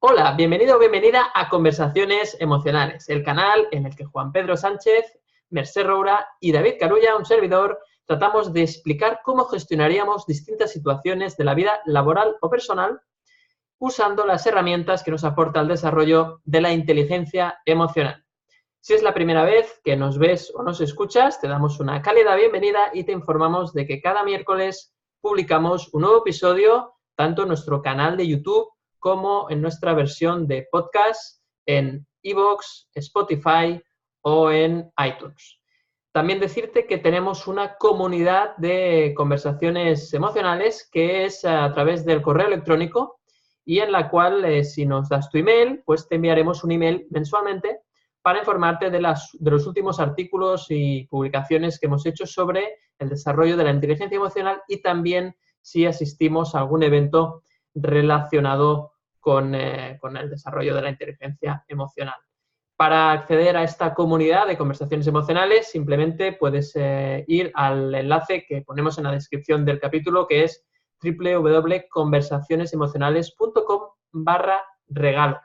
Hola, bienvenido o bienvenida a Conversaciones Emocionales, el canal en el que Juan Pedro Sánchez, Mercè Roura y David Carulla, un servidor, tratamos de explicar cómo gestionaríamos distintas situaciones de la vida laboral o personal usando las herramientas que nos aporta el desarrollo de la inteligencia emocional. Si es la primera vez que nos ves o nos escuchas, te damos una cálida bienvenida y te informamos de que cada miércoles publicamos un nuevo episodio, tanto en nuestro canal de YouTube como en nuestra versión de podcast en iVoox, Spotify o en iTunes. También decirte que tenemos una comunidad de conversaciones emocionales que es a través del correo electrónico y en la cual, si nos das tu email, pues te enviaremos un email mensualmente para informarte de los últimos artículos y publicaciones que hemos hecho sobre el desarrollo de la inteligencia emocional y también si asistimos a algún evento relacionado con el desarrollo de la inteligencia emocional. Para acceder a esta comunidad de conversaciones emocionales, simplemente puedes ir al enlace que ponemos en la descripción del capítulo, que es www.conversacionesemocionales.com/regalo.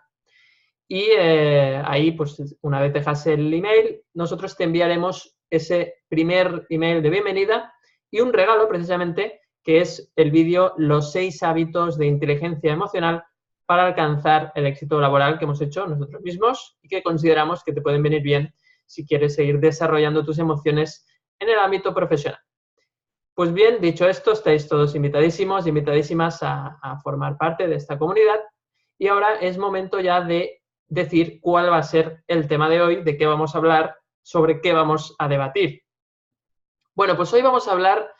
Y ahí, pues, una vez dejas el email, nosotros te enviaremos ese primer email de bienvenida y un regalo, precisamente, que es el vídeo Los 6 hábitos de inteligencia emocional para alcanzar el éxito laboral que hemos hecho nosotros mismos y que consideramos que te pueden venir bien si quieres seguir desarrollando tus emociones en el ámbito profesional. Pues bien, dicho esto, estáis todos invitadísimos y invitadísimas a formar parte de esta comunidad y ahora es momento ya de decir cuál va a ser el tema de hoy, de qué vamos a hablar, sobre qué vamos a debatir. Bueno, pues hoy vamos a hablar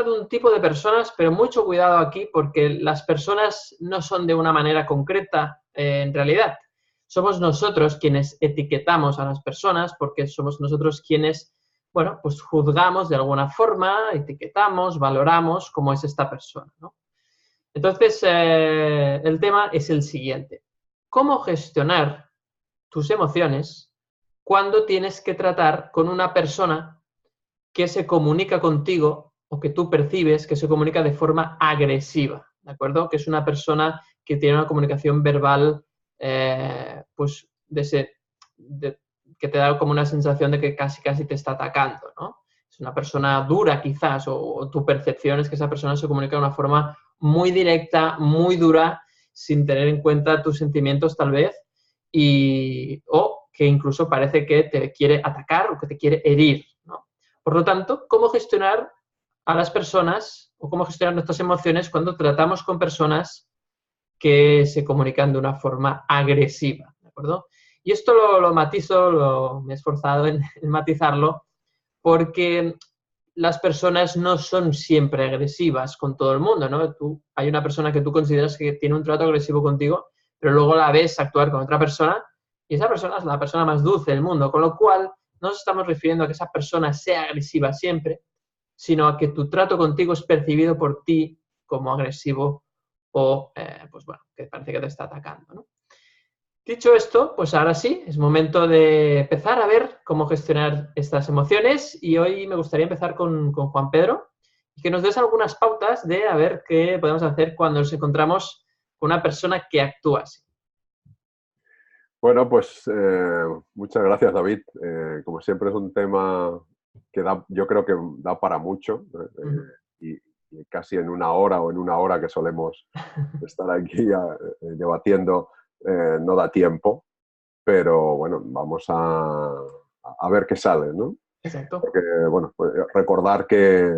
de un tipo de personas, pero mucho cuidado aquí porque las personas no son de una manera concreta en realidad. Somos nosotros quienes etiquetamos a las personas porque somos nosotros quienes, bueno, pues juzgamos de alguna forma, etiquetamos, valoramos cómo es esta persona, ¿no? Entonces, el tema es el siguiente. ¿Cómo gestionar tus emociones cuando tienes que tratar con una persona que se comunica contigo o que tú percibes que se comunica de forma agresiva, ¿de acuerdo? Que es una persona que tiene una comunicación verbal, pues, que te da como una sensación de que casi te está atacando, ¿no? Es una persona dura quizás, o tu percepción es que esa persona se comunica de una forma muy directa, muy dura, sin tener en cuenta tus sentimientos tal vez, o que incluso parece que te quiere atacar o que te quiere herir, ¿no? Por lo tanto, ¿cómo gestionar a las personas o cómo gestionar nuestras emociones cuando tratamos con personas que se comunican de una forma agresiva? ¿De acuerdo? Y esto lo matizo, me he esforzado en matizarlo, porque las personas no son siempre agresivas con todo el mundo, ¿no? Hay una persona que tú consideras que tiene un trato agresivo contigo, pero luego la ves actuar con otra persona y esa persona es la persona más dulce del mundo, con lo cual no nos estamos refiriendo a que esa persona sea agresiva siempre, sino a que tu trato contigo es percibido por ti como agresivo o, pues bueno, que parece que te está atacando, ¿no? Dicho esto, pues ahora sí, es momento de empezar a ver cómo gestionar estas emociones y hoy me gustaría empezar con Juan Pedro y que nos des algunas pautas de a ver qué podemos hacer cuando nos encontramos con una persona que actúa así. Bueno, pues muchas gracias, David. Como siempre es un tema que yo creo que da para mucho y casi en una hora o en una hora que solemos estar aquí debatiendo no da tiempo, pero bueno, vamos a ver qué sale, ¿no? Exacto. Porque, bueno, pues recordar que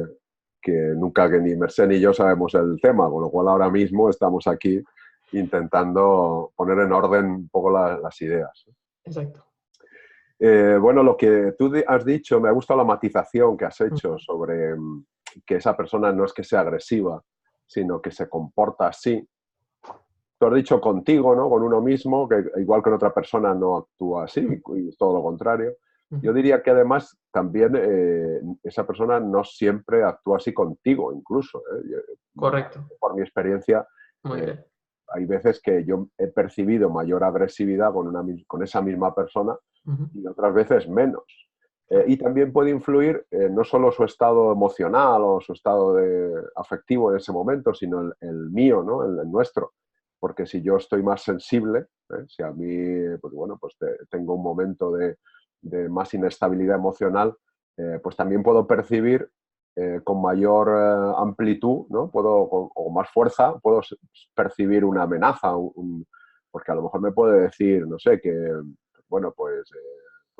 nunca que ni Mercè ni yo sabemos el tema, con lo cual ahora mismo estamos aquí intentando poner en orden un poco las ideas. Exacto. Bueno, lo que tú has dicho, me ha gustado la matización que has hecho sobre que esa persona no es que sea agresiva, sino que se comporta así. Tú has dicho contigo, ¿no? Con uno mismo, que igual que en otra persona no actúa así, y es todo lo contrario. Yo diría que además también esa persona no siempre actúa así contigo, incluso. Correcto. Por mi experiencia, Muy bien. hay veces que yo he percibido mayor agresividad con esa misma persona y otras veces menos. Y también puede influir no solo su estado emocional o su estado afectivo en ese momento, sino el mío, ¿no? El nuestro. porque si yo estoy más sensible, si a mí, pues bueno, pues tengo un momento de más inestabilidad emocional, pues también puedo percibir con mayor amplitud, ¿no? O más fuerza, puedo percibir una amenaza, porque a lo mejor me puede decir, no sé, que, bueno, pues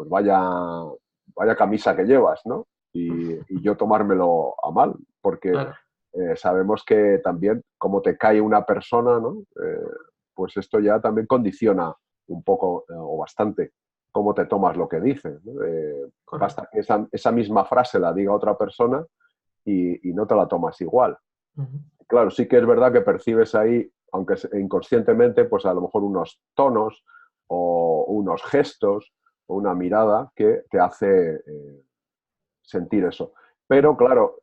vaya camisa que llevas, ¿no? Y yo tomármelo a mal, porque Claro. sabemos que también como te cae una persona, ¿no? Pues esto ya también condiciona un poco o bastante cómo te tomas lo que dice, ¿no? Correcto. Basta que esa misma frase la diga otra persona y no te la tomas igual. Ujú. Claro, sí que es verdad que percibes ahí, aunque inconscientemente, pues a lo mejor unos tonos o unos gestos o una mirada que te hace sentir eso. Pero claro,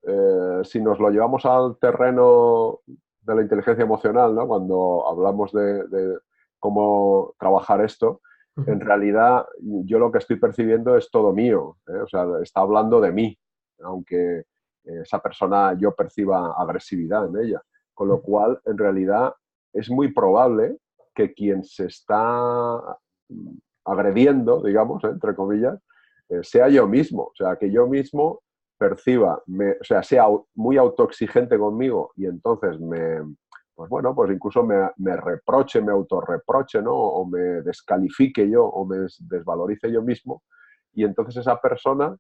si nos lo llevamos al terreno de la inteligencia emocional, ¿no? Cuando hablamos de cómo trabajar esto, en Ujú. realidad yo lo que estoy percibiendo es todo mío, ¿eh? O sea, está hablando de mí, aunque esa persona yo perciba agresividad en ella. Con lo cual, en realidad, es muy probable que quien se está agrediendo, digamos, entre comillas, sea yo mismo. O sea, que yo mismo perciba, o sea, sea muy autoexigente conmigo y entonces pues bueno, pues incluso me reproche, me autorreproche, ¿no? O me descalifique yo o me desvalorice yo mismo. Y entonces esa persona,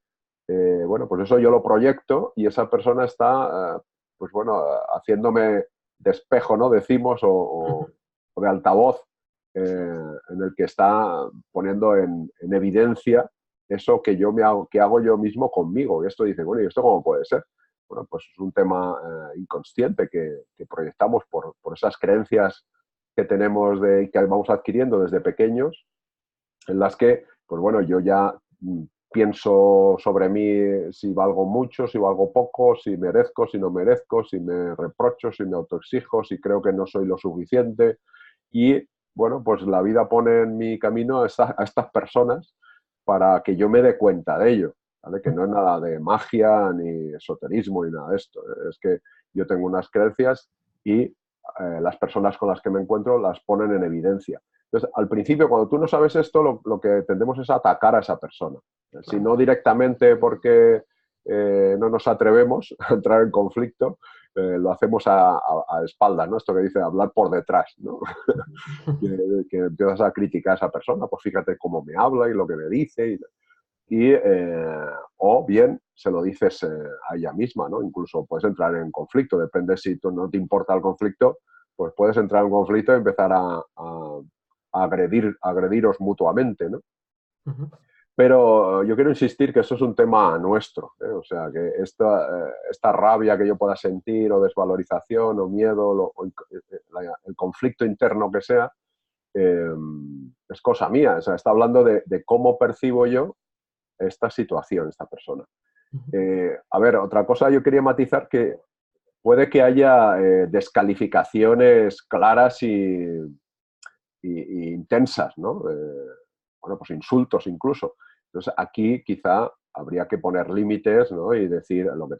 bueno, pues eso yo lo proyecto y esa persona está, pues bueno, haciéndome de espejo, ¿no? Decimos, Ujú. o de altavoz, en el que está poniendo en evidencia eso que hago yo mismo conmigo. Y esto dice, bueno, ¿y esto cómo puede ser? Bueno, pues es un tema inconsciente que proyectamos por esas creencias que tenemos que vamos adquiriendo desde pequeños, en las que, pues bueno, yo ya pienso sobre mí si valgo mucho, si valgo poco, si merezco, si no merezco, si me reprocho, si me autoexijo, si creo que no soy lo suficiente. Y bueno, pues la vida pone en mi camino a estas personas para que yo me dé cuenta de ello, ¿vale? Que no es nada de magia ni esoterismo ni nada de esto. Es que yo tengo unas creencias y las personas con las que me encuentro las ponen en evidencia. Entonces, al principio, cuando tú no sabes esto, lo que tendemos es atacar a esa persona. Si Claro. no directamente porque no nos atrevemos a entrar en conflicto, lo hacemos a espaldas, ¿no? Esto que dice hablar por detrás, ¿no? que empiezas a criticar a esa persona, pues fíjate cómo me habla y lo que me dice. O bien se lo dices a ella misma, ¿no? Incluso puedes entrar en conflicto, depende si tú no te importa el conflicto, pues puedes entrar en conflicto y empezar a agrediros mutuamente, ¿no? Ujú. Pero yo quiero insistir que eso es un tema nuestro, ¿eh? O sea, que esta rabia que yo pueda sentir, o desvalorización, o miedo, el conflicto interno que sea, eh, es cosa mía. O sea, está hablando de cómo percibo yo esta situación, esta persona. Ujú. A ver, otra cosa yo quería matizar que puede que haya descalificaciones claras y intensas, ¿no? Bueno, pues insultos incluso. Entonces aquí quizá habría que poner límites, ¿no? Y decir lo que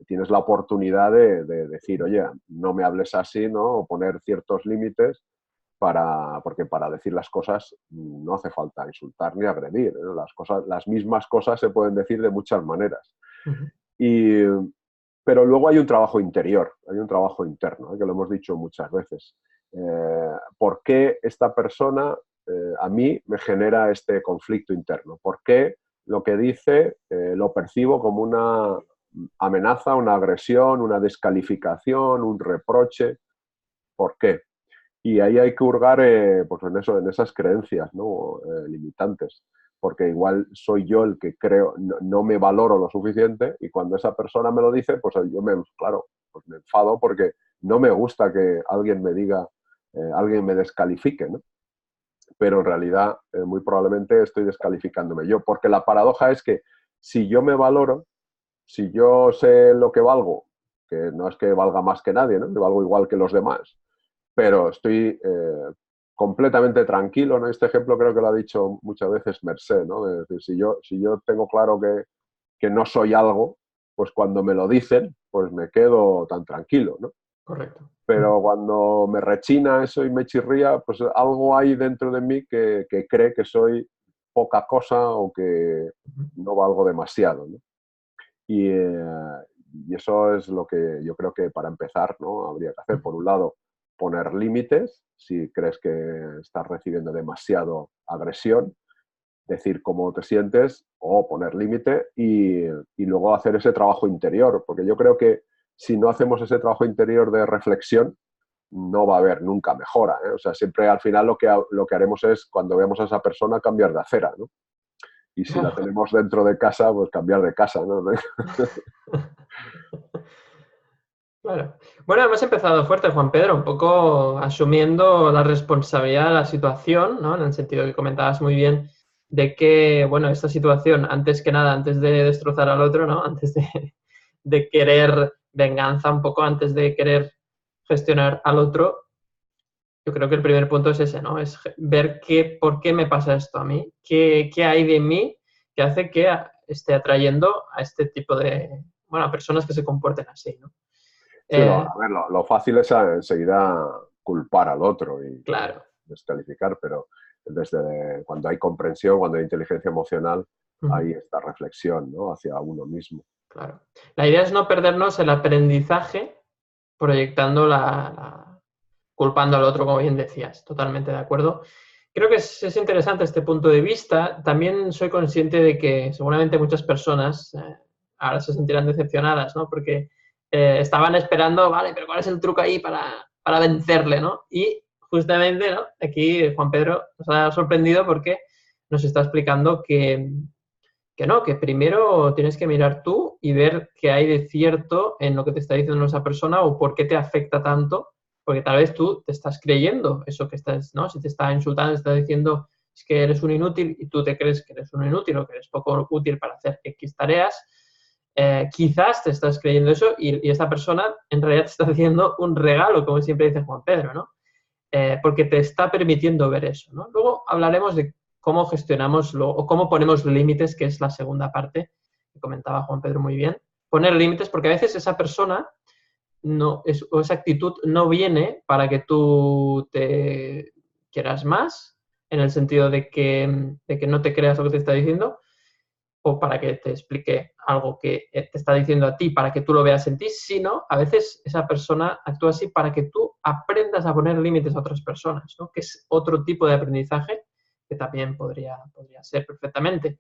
tienes la oportunidad de decir, oye, no me hables así, ¿no? O poner ciertos límites porque para decir las cosas no hace falta insultar ni agredir, ¿eh? Las mismas cosas se pueden decir de muchas maneras. Ujú. Y, pero luego hay un trabajo interior, hay un trabajo interno, que lo hemos dicho muchas veces. ¿Por qué esta persona a mí me genera este conflicto interno? ¿Por qué lo que dice lo percibo como una amenaza, una agresión, una descalificación, un reproche? ¿Por qué? Y ahí hay que hurgar pues en esas creencias, ¿no? Limitantes, porque igual soy yo el que creo, no me valoro lo suficiente y cuando esa persona me lo dice, pues claro, pues me enfado porque no me gusta que alguien me diga, alguien me descalifique, ¿no? Pero en realidad muy probablemente estoy descalificándome yo, porque la paradoja es que si yo me valoro, si yo sé lo que valgo, que no es que valga más que nadie, ¿no? Que valgo igual que los demás, pero estoy completamente tranquilo, ¿no? Este ejemplo creo que lo ha dicho muchas veces Mercé, ¿no? Es decir, si yo tengo claro que no soy algo, pues cuando me lo dicen, pues me quedo tan tranquilo, ¿no? Correcto. pero cuando me rechina eso y me chirría, pues algo hay dentro de mí que cree que soy poca cosa o que no valgo demasiado, ¿no? Y, y eso es lo que yo creo que para empezar, ¿no?, habría que hacer. Por un lado, poner límites, si crees que estás recibiendo demasiado agresión, decir cómo te sientes o poner límite y luego hacer ese trabajo interior, porque yo creo que si no hacemos ese trabajo interior de reflexión, no va a haber nunca mejora, ¿eh? O sea, siempre al final lo que haremos es, cuando veamos a esa persona, cambiar de acera, ¿no? Y si la tenemos dentro de casa, pues cambiar de casa, ¿no? Claro. Bueno, hemos empezado fuerte, Juan Pedro, un poco asumiendo la responsabilidad de la situación, ¿no? En el sentido que comentabas muy bien de que, bueno, esta situación, antes que nada, antes de destrozar al otro, ¿no? Antes de querer venganza un poco, antes de querer gestionar al otro, yo creo que el primer punto es ese, ¿no? Es ver por qué me pasa esto a mí, qué hay de mí que hace que esté atrayendo a este tipo de, bueno, a personas que se comporten así, ¿no? Sí, a ver, lo fácil es enseguida culpar al otro y Claro. descalificar, pero desde cuando hay comprensión, cuando hay inteligencia emocional, hay esta reflexión, ¿no?, hacia uno mismo. Claro. La idea es no perdernos el aprendizaje proyectando culpando al otro, como bien decías. Totalmente de acuerdo. Creo que es interesante este punto de vista. También soy consciente de que seguramente muchas personas ahora se sentirán decepcionadas, ¿no? Porque estaban esperando, vale, pero ¿cuál es el truco ahí para vencerle, ¿no? Y justamente, ¿no?, aquí Juan Pedro nos ha sorprendido porque nos está explicando que no, que primero tienes que mirar tú y ver qué hay de cierto en lo que te está diciendo esa persona o por qué te afecta tanto, porque tal vez tú te estás creyendo eso que estás, ¿no? Si te está insultando, te está diciendo es que eres un inútil y tú te crees que eres un inútil o que eres poco útil para hacer X tareas, quizás te estás creyendo eso y esta persona en realidad te está haciendo un regalo, como siempre dice Juan Pedro, ¿no? Porque te está permitiendo ver eso, ¿no? Luego hablaremos de cómo gestionamos o cómo ponemos límites, que es la segunda parte que comentaba Juan Pedro muy bien. Poner límites, porque a veces esa persona o esa actitud no viene para que tú te quieras más, en el sentido de que no te creas lo que te está diciendo, o para que te explique algo que te está diciendo a ti para que tú lo veas en ti, sino a veces esa persona actúa así para que tú aprendas a poner límites a otras personas, ¿no? Que es otro tipo de aprendizaje que también podría ser perfectamente.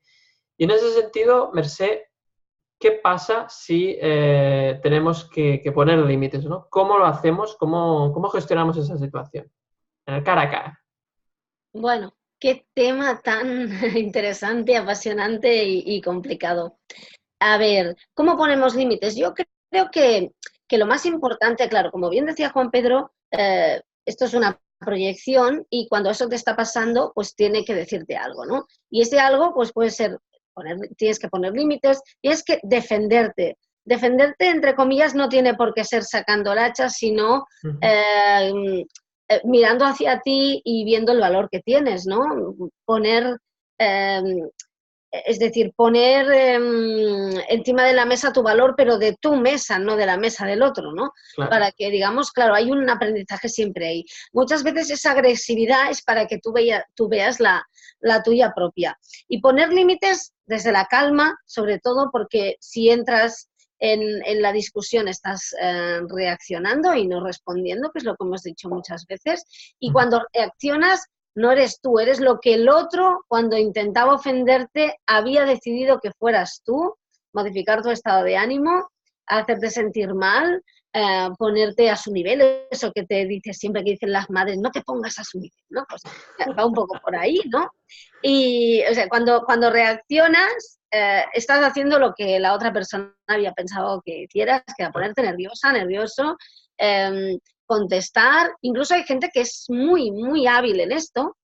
Y en ese sentido, Mercé, ¿qué pasa si tenemos que poner límites, ¿no? ¿Cómo lo hacemos? ¿Cómo gestionamos esa situación? En el cara a cara. Bueno, qué tema tan interesante, apasionante y complicado. A ver, ¿cómo ponemos límites? Yo creo que lo más importante, claro, como bien decía Juan Pedro, esto es una proyección y cuando eso te está pasando, pues tiene que decirte algo, ¿no? Y ese algo, pues puede ser, tienes que poner límites, tienes que defenderte. Defenderte, entre comillas, no tiene por qué ser sacando el hacha, sino mirando hacia ti y viendo el valor que tienes, ¿no? Poner... es decir, poner encima de la mesa tu valor, pero de tu mesa, no de la mesa del otro, ¿no? Claro. Para que, digamos, claro, hay un aprendizaje siempre ahí. Muchas veces esa agresividad es para que tú veas la tuya propia. Y poner límites desde la calma, sobre todo porque si entras en la discusión estás reaccionando y no respondiendo, que es lo que hemos dicho muchas veces. Y cuando reaccionas, no eres tú, eres lo que el otro, cuando intentaba ofenderte, había decidido que fueras tú, modificar tu estado de ánimo, hacerte sentir mal, ponerte a su nivel, eso que te dice siempre, que dicen las madres, no te pongas a su nivel, ¿no? Pues va un poco por ahí, ¿no? Y, o sea, cuando reaccionas, estás haciendo lo que la otra persona había pensado que hicieras, que era ponerte nerviosa, nervioso, contestar. Incluso hay gente que es muy, muy hábil en esto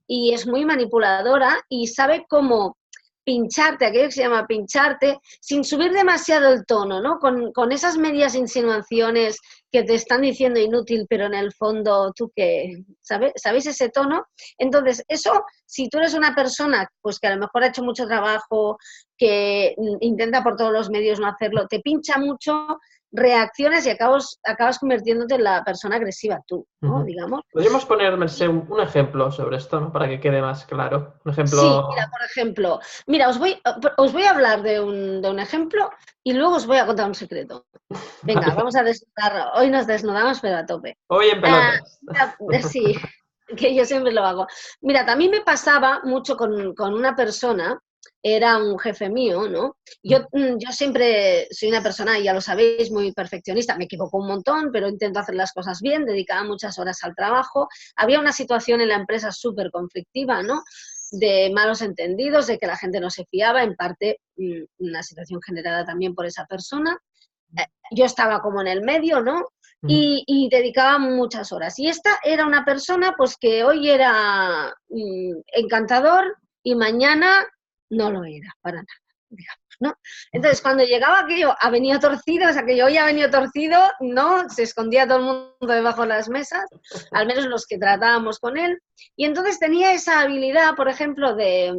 y es muy manipuladora y sabe cómo pincharte, aquello que se llama pincharte, sin subir demasiado el tono, ¿no? Con esas medias insinuaciones que te están diciendo inútil, pero en el fondo tú que, ¿sabéis ese tono? Entonces, eso, si tú eres una persona pues que a lo mejor ha hecho mucho trabajo, que intenta por todos los medios no hacerlo, te pincha mucho, reacciones y acabas convirtiéndote en la persona agresiva tú, ¿no? Digamos. Podríamos poner, Mercè, un ejemplo sobre esto, ¿no? Para que quede más claro. Un Sí, ejemplo... mira, por ejemplo, mira, os voy a hablar de un ejemplo y luego os voy a contar un secreto. Venga, Vale. vamos a desnudar. Hoy nos desnudamos, pero a tope. Hoy en pelotas. Sí, que yo siempre lo hago. Mira, también me pasaba mucho con una persona, era un jefe mío, ¿no? Yo siempre soy una persona, ya lo sabéis, muy perfeccionista, me equivoco un montón, pero intento hacer las cosas bien, dedicaba muchas horas al trabajo. Había una situación en la empresa súper conflictiva, ¿no? De malos entendidos, de que la gente no se fiaba, en parte una situación generada también por esa persona. Yo estaba como en el medio, ¿no? Y dedicaba muchas horas. Y esta era una persona, pues, que hoy era encantador y mañana no lo era, para nada, digamos, ¿no? Entonces, cuando llegaba aquello, ha venido torcido, o sea, que yo hoy ha venido torcido, ¿no? Se escondía todo el mundo debajo de las mesas, al menos los que tratábamos con él. Y entonces tenía esa habilidad, por ejemplo, de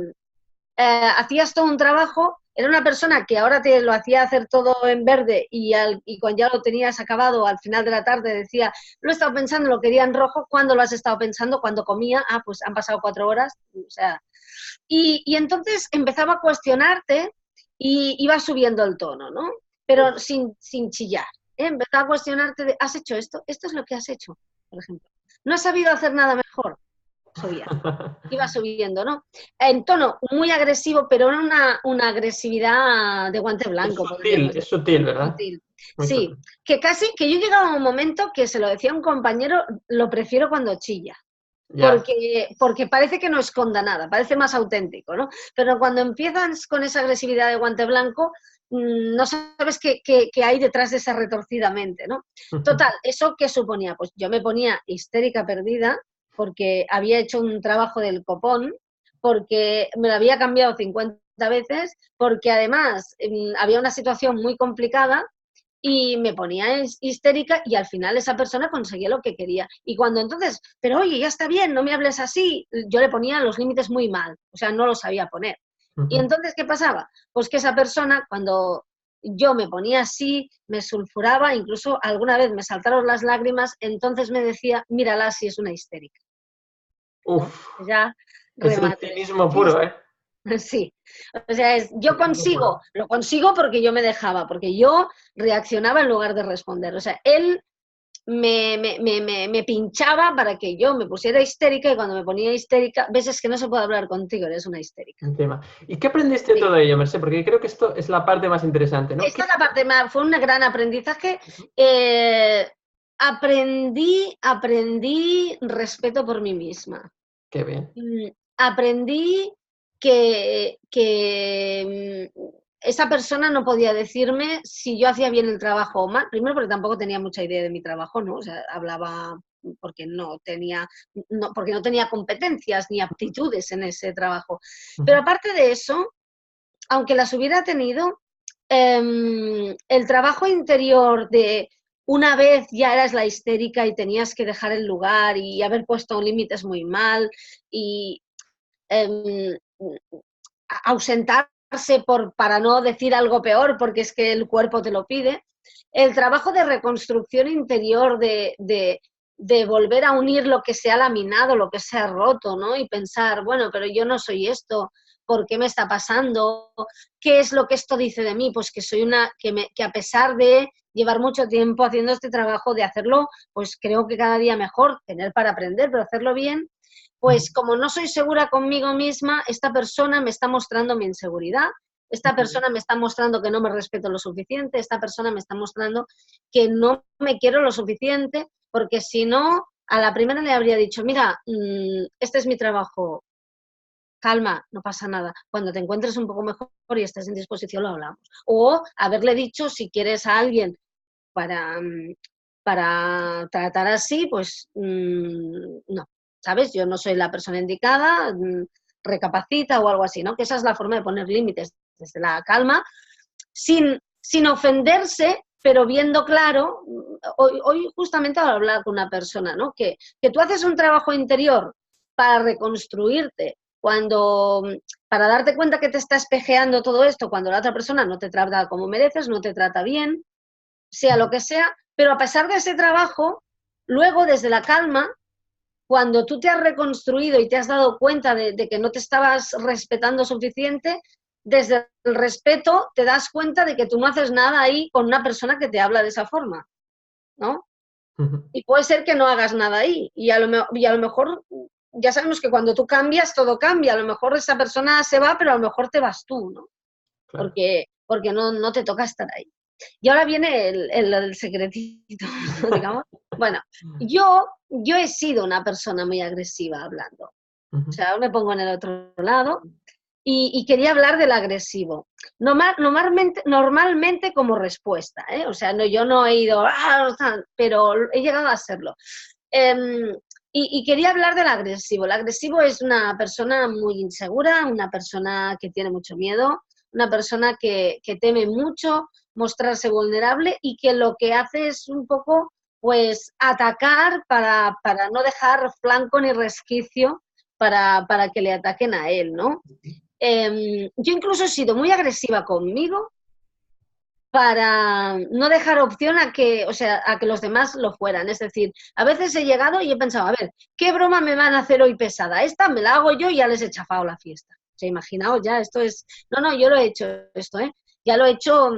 hacías todo un trabajo, era una persona que ahora te lo hacía hacer todo en verde y cuando ya lo tenías acabado al final de la tarde decía, lo he estado pensando, lo quería en rojo. ¿Cuándo lo has estado pensando? Cuando comía. Ah, pues han pasado 4 horas. O sea, y entonces empezaba a cuestionarte y iba subiendo el tono, ¿no? Pero sin chillar. Empezaba a cuestionarte de, ¿has hecho esto? Esto es lo que has hecho, por ejemplo. ¿No has sabido hacer nada mejor? Subía. Iba subiendo, ¿no? En tono muy agresivo, pero era una agresividad de guante blanco, podríamos Es decir. sutil, ¿verdad? Sutil. Muy Sí, sutil. que casi, que yo llegaba a un momento que se lo decía a un compañero, lo prefiero cuando chilla, Ya. porque parece que no esconda nada, parece más auténtico, ¿no? Pero cuando empiezas con esa agresividad de guante blanco, no sabes qué hay detrás de esa retorcida mente, ¿no? Total, ¿eso qué suponía? Pues yo me ponía histérica perdida porque había hecho un trabajo del copón, porque me lo había cambiado 50 veces, porque además había una situación muy complicada y me ponía histérica y al final esa persona conseguía lo que quería. Y cuando entonces, pero oye, ya está bien, no me hables así, yo le ponía los límites muy mal, o sea, no los sabía poner. Y entonces, ¿qué pasaba? Pues que esa persona, cuando yo me ponía así, me sulfuraba, incluso alguna vez me saltaron las lágrimas, entonces me decía, mírala si es una histérica. ¿No? Uf. Ya Es el remate. cinismo Sí, puro, ¿eh? sí. O sea, yo Cinismo puro. lo consigo porque yo me dejaba, porque yo reaccionaba en lugar de responder. O sea, él me pinchaba para que yo me pusiera histérica y cuando me ponía histérica, ves, es que no se puede hablar contigo, eres una histérica. Encima. ¿Y qué aprendiste de Sí. todo ello, Mercè? Porque creo que esto es la parte más interesante, ¿no? Esta es la parte más, fue un gran aprendizaje. Eh, aprendí respeto por mí misma. Qué bien. Aprendí que esa persona no podía decirme si yo hacía bien el trabajo o mal, primero porque tampoco tenía mucha idea de mi trabajo, ¿no? O sea, hablaba porque porque no tenía competencias ni aptitudes en ese trabajo. Pero aparte de eso, aunque las hubiera tenido, el trabajo interior de una vez ya eras la histérica y tenías que dejar el lugar y haber puesto límites muy mal y eh, ausentarse para no decir algo peor porque es que el cuerpo te lo pide. El trabajo de reconstrucción interior, de volver a unir lo que se ha laminado, lo que se ha roto, ¿no? Y pensar, bueno, pero yo no soy esto, ¿por qué me está pasando? ¿Qué es lo que esto dice de mí? Pues que soy que a pesar de llevar mucho tiempo haciendo este trabajo, de hacerlo, pues creo que cada día mejor, tener para aprender, pero hacerlo bien, pues como no soy segura conmigo misma, esta persona me está mostrando mi inseguridad, esta persona me está mostrando que no me respeto lo suficiente, esta persona me está mostrando que no me quiero lo suficiente, porque si no, a la primera le habría dicho, mira, este es mi trabajo, calma, no pasa nada. Cuando te encuentres un poco mejor y estés en disposición, lo hablamos. O haberle dicho, si quieres a alguien para tratar así, pues no, ¿sabes? Yo no soy la persona indicada, recapacita o algo así, ¿no? Que esa es la forma de poner límites desde la calma, sin ofenderse, pero viendo claro. Hoy justamente al hablar con una persona, ¿no? Que tú haces un trabajo interior para reconstruirte, para darte cuenta que te está espejeando todo esto, cuando la otra persona no te trata como mereces, no te trata bien, sea lo que sea, pero a pesar de ese trabajo, luego desde la calma, cuando tú te has reconstruido y te has dado cuenta de que no te estabas respetando suficiente, desde el respeto te das cuenta de que tú no haces nada ahí con una persona que te habla de esa forma, ¿no? Y puede ser que no hagas nada ahí. Y a lo mejor, ya sabemos que cuando tú cambias, todo cambia. A lo mejor esa persona se va, pero a lo mejor te vas tú, ¿no? Claro. Porque no te toca estar ahí. Y ahora viene el secretito, digamos. Bueno, yo he sido una persona muy agresiva hablando. O sea, ahora me pongo en el otro lado y quería hablar del agresivo. Normalmente como respuesta, ¿eh? O sea, yo no he ido, pero he llegado a hacerlo. Y quería hablar del agresivo. El agresivo es una persona muy insegura, una persona que tiene mucho miedo, una persona que teme mucho mostrarse vulnerable y que lo que hace es un poco, pues, atacar para no dejar flanco ni resquicio para que le ataquen a él, ¿no? Yo incluso he sido muy agresiva conmigo para no dejar opción a que los demás lo fueran. Es decir, a veces he llegado y he pensado, a ver, ¿qué broma me van a hacer hoy pesada? Esta me la hago yo y ya les he chafado la fiesta. O sea, imaginaos ya, esto es... No, yo lo he hecho esto, ¿eh? Ya lo he hecho...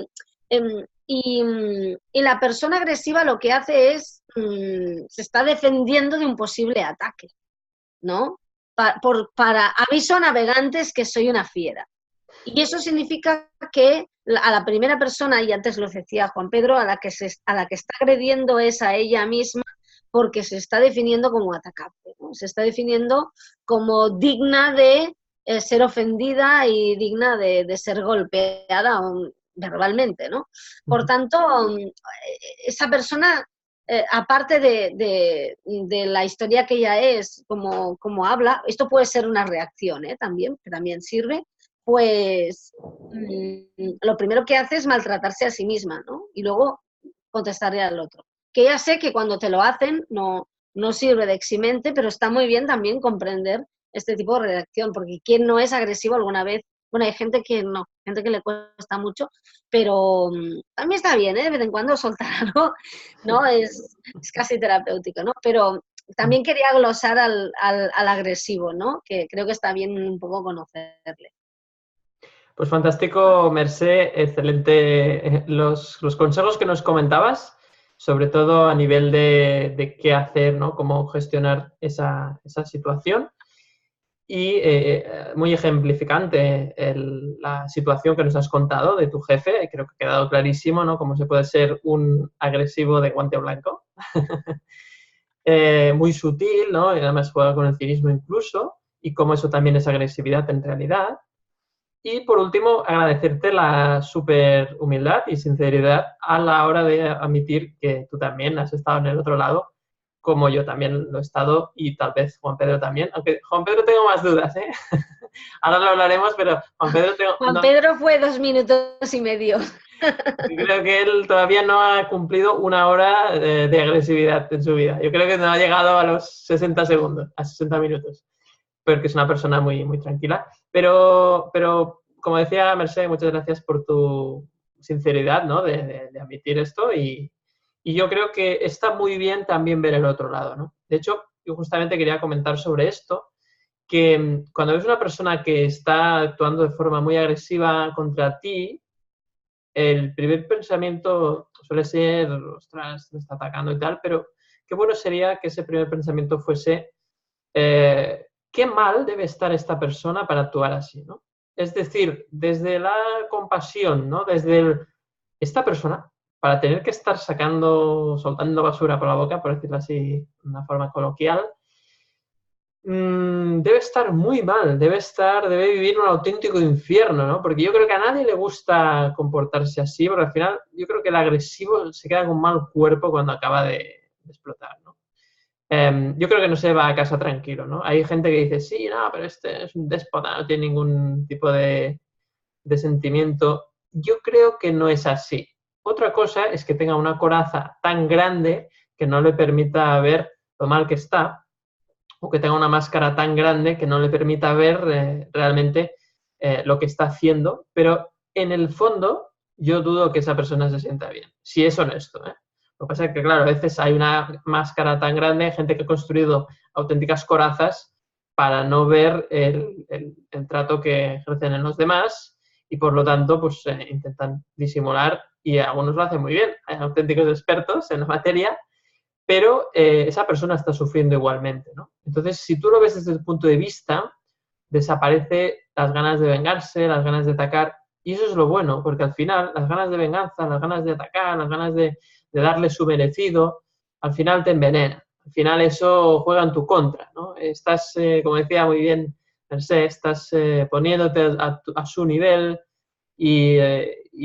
y la persona agresiva lo que hace es... se está defendiendo de un posible ataque, ¿no? Para aviso a navegantes que soy una fiera. Y eso significa que a la primera persona, y antes lo decía Juan Pedro, a la que está agrediendo es a ella misma porque se está definiendo como atacante, ¿no? Se está definiendo como digna de ser ofendida y digna de ser golpeada verbalmente, ¿no? Por tanto, esa persona, aparte de la historia que ella es, como habla, esto puede ser una reacción, también, que también sirve, pues lo primero que hace es maltratarse a sí misma, ¿no? Y luego contestarle al otro. Que ya sé que cuando te lo hacen no sirve de eximente, pero está muy bien también comprender este tipo de reacción, porque ¿quién no es agresivo alguna vez? Bueno, hay gente que no, gente que le cuesta mucho, pero también está bien, ¿eh? De vez en cuando soltar algo, ¿no? Es casi terapéutico, ¿no? Pero también quería glosar al agresivo, ¿no? Que creo que está bien un poco conocerle. Pues fantástico, Mercé, excelente los consejos que nos comentabas, sobre todo a nivel de qué hacer, ¿no? Cómo gestionar esa situación. Y muy ejemplificante la situación que nos has contado de tu jefe, creo que ha quedado clarísimo, ¿no? Cómo se puede ser un agresivo de guante blanco. Muy sutil, ¿no? Y además juega con el cinismo incluso, y cómo eso también es agresividad en realidad. Y por último, agradecerte la súper humildad y sinceridad a la hora de admitir que tú también has estado en el otro lado, como yo también lo he estado y tal vez Juan Pedro también. Aunque Juan Pedro tengo más dudas, ¿eh? Ahora lo hablaremos, pero Juan Pedro Juan Pedro fue 2 minutos y medio. Creo que él todavía no ha cumplido 1 hora de agresividad en su vida. Yo creo que no ha llegado a los 60 segundos, a 60 minutos. Porque es una persona muy, muy tranquila. Pero como decía Mercé, muchas gracias por tu sinceridad, ¿no? de admitir esto y yo creo que está muy bien también ver el otro lado, ¿no? De hecho, yo justamente quería comentar sobre esto, que cuando ves una persona que está actuando de forma muy agresiva contra ti, el primer pensamiento suele ser, ostras, me está atacando y tal, pero qué bueno sería que ese primer pensamiento fuese qué mal debe estar esta persona para actuar así, ¿no? Es decir, desde la compasión, ¿no? Esta persona, para tener que estar soltando basura por la boca, por decirlo así de una forma coloquial, debe estar muy mal, debe vivir un auténtico infierno, ¿no? Porque yo creo que a nadie le gusta comportarse así, porque al final yo creo que el agresivo se queda con mal cuerpo cuando acaba de explotar, ¿no? Yo creo que no se va a casa tranquilo, ¿no? Hay gente que dice, sí, no, pero este es un déspota, no tiene ningún tipo de sentimiento. Yo creo que no es así. Otra cosa es que tenga una coraza tan grande que no le permita ver lo mal que está, o que tenga una máscara tan grande que no le permita ver realmente lo que está haciendo, pero en el fondo yo dudo que esa persona se sienta bien, si es honesto, ¿eh? Lo que pasa es que, claro, a veces hay una máscara tan grande, gente que ha construido auténticas corazas para no ver el trato que ejercen en los demás y, por lo tanto, pues intentan disimular y algunos lo hacen muy bien. Hay auténticos expertos en la materia, pero esa persona está sufriendo igualmente, ¿no? Entonces, si tú lo ves desde el punto de vista, desaparece las ganas de vengarse, las ganas de atacar, y eso es lo bueno, porque al final las ganas de venganza, las ganas de atacar, las ganas de darle su merecido, al final te envenena. Al final eso juega en tu contra, ¿no? Estás, como decía muy bien Merced, estás poniéndote a su nivel y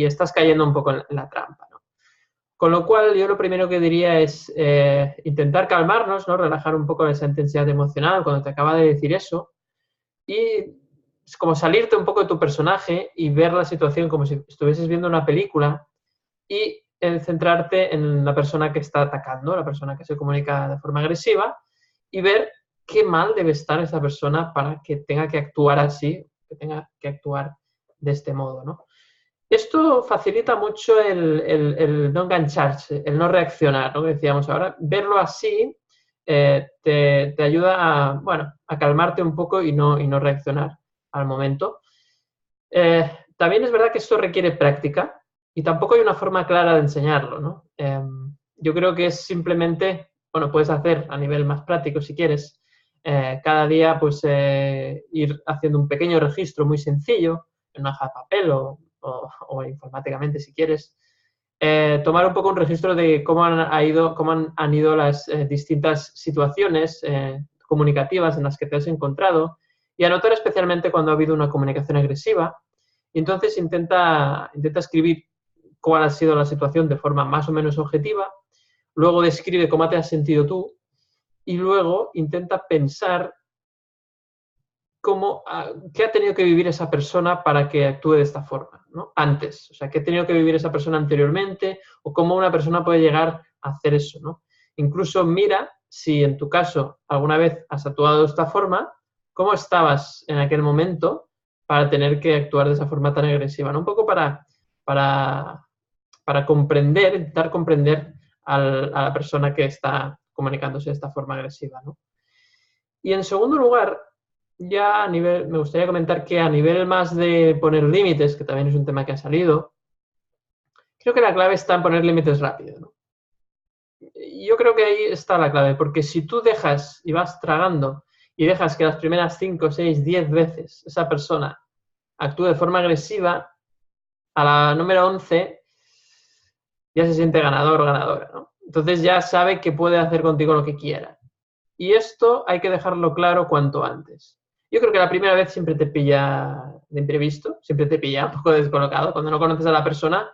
estás cayendo un poco en la trampa, ¿no? Con lo cual, yo lo primero que diría es intentar calmarnos, ¿no? Relajar un poco esa intensidad emocional cuando te acaba de decir eso y es como salirte un poco de tu personaje y ver la situación como si estuvieses viendo una película y centrarte en la persona que está atacando, la persona que se comunica de forma agresiva y ver qué mal debe estar esa persona para que tenga que actuar así, que tenga que actuar de este modo, ¿no? Esto facilita mucho el no engancharse, el no reaccionar, ¿no? Que decíamos ahora. Verlo así te ayuda a, bueno, a calmarte un poco y no reaccionar al momento. También es verdad que esto requiere práctica y tampoco hay una forma clara de enseñarlo, ¿no? Yo creo que es simplemente, bueno, puedes hacer a nivel más práctico si quieres, cada día pues ir haciendo un pequeño registro muy sencillo en una hoja de papel o informáticamente si quieres. Tomar un poco un registro de cómo han ido las distintas situaciones comunicativas en las que te has encontrado y anotar especialmente cuando ha habido una comunicación agresiva. Y entonces intenta escribir cuál ha sido la situación de forma más o menos objetiva, luego describe cómo te has sentido tú y luego intenta pensar qué ha tenido que vivir esa persona para que actúe de esta forma, ¿no? Antes, o sea, qué ha tenido que vivir esa persona anteriormente o cómo una persona puede llegar a hacer eso, ¿no? Incluso mira si en tu caso alguna vez has actuado de esta forma, cómo estabas en aquel momento para tener que actuar de esa forma tan agresiva, ¿no? Un poco para comprender, intentar comprender a la persona que está comunicándose de esta forma agresiva, ¿no? Y en segundo lugar, ya me gustaría comentar que a nivel más de poner límites, que también es un tema que ha salido, creo que la clave está en poner límites rápido, ¿no? Yo creo que ahí está la clave, porque si tú dejas y vas tragando y dejas que las primeras 5, 6, 10 veces esa persona actúe de forma agresiva, a la número 11 ya se siente ganador o ganadora, ¿no? Entonces ya sabe que puede hacer contigo lo que quiera. Y esto hay que dejarlo claro cuanto antes. Yo creo que la primera vez siempre te pilla de imprevisto, siempre te pilla un poco descolocado cuando no conoces a la persona,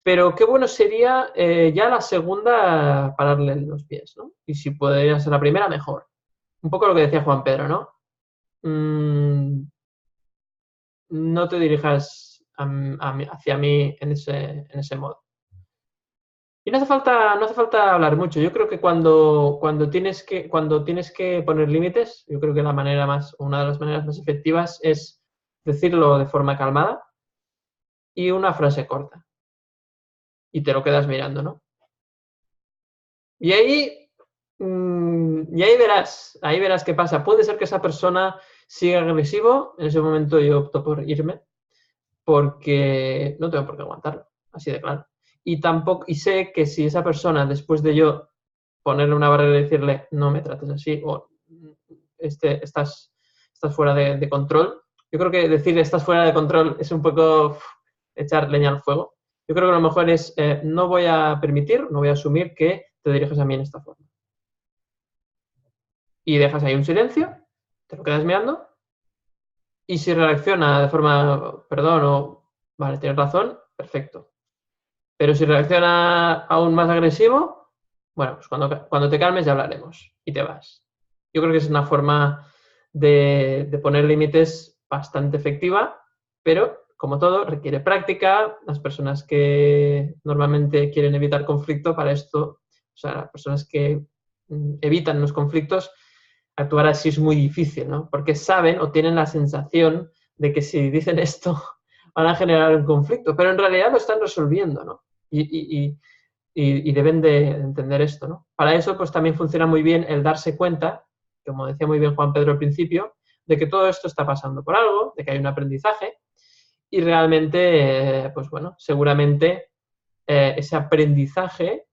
pero qué bueno sería ya la segunda pararle los pies, ¿no? Y si podría ser la primera, mejor. Un poco lo que decía Juan Pedro, ¿no? No te dirijas hacia mí en ese modo. Y no hace falta hablar mucho. Yo creo que cuando tienes que poner límites, yo creo que una de las maneras más efectivas es decirlo de forma calmada y una frase corta. Y te lo quedas mirando, ¿no? Y ahí verás qué pasa. Puede ser que esa persona siga agresivo. En ese momento yo opto por irme porque no tengo por qué aguantarlo, así de claro. Y sé que si esa persona, después de yo ponerle una barrera y decirle no me trates así o estás fuera de control, yo creo que decirle estás fuera de control es un poco echar leña al fuego. Yo creo que lo mejor es no voy a asumir que te diriges a mí en esta forma. Y dejas ahí un silencio, te lo quedas mirando y si reacciona de forma, perdón o vale, tienes razón, perfecto. Pero si reacciona aún más agresivo, bueno, pues cuando te calmes ya hablaremos y te vas. Yo creo que es una forma de poner límites bastante efectiva, pero como todo requiere práctica. Las personas que normalmente quieren evitar conflicto para esto, o sea, las personas que evitan los conflictos, actuar así es muy difícil, ¿no? Porque saben o tienen la sensación de que si dicen esto van a generar un conflicto, pero en realidad lo están resolviendo, ¿no? Y deben de entender esto, ¿no? Para eso, pues también funciona muy bien el darse cuenta, como decía muy bien Juan Pedro al principio, de que todo esto está pasando por algo, de que hay un aprendizaje, y realmente, pues bueno, seguramente ese aprendizaje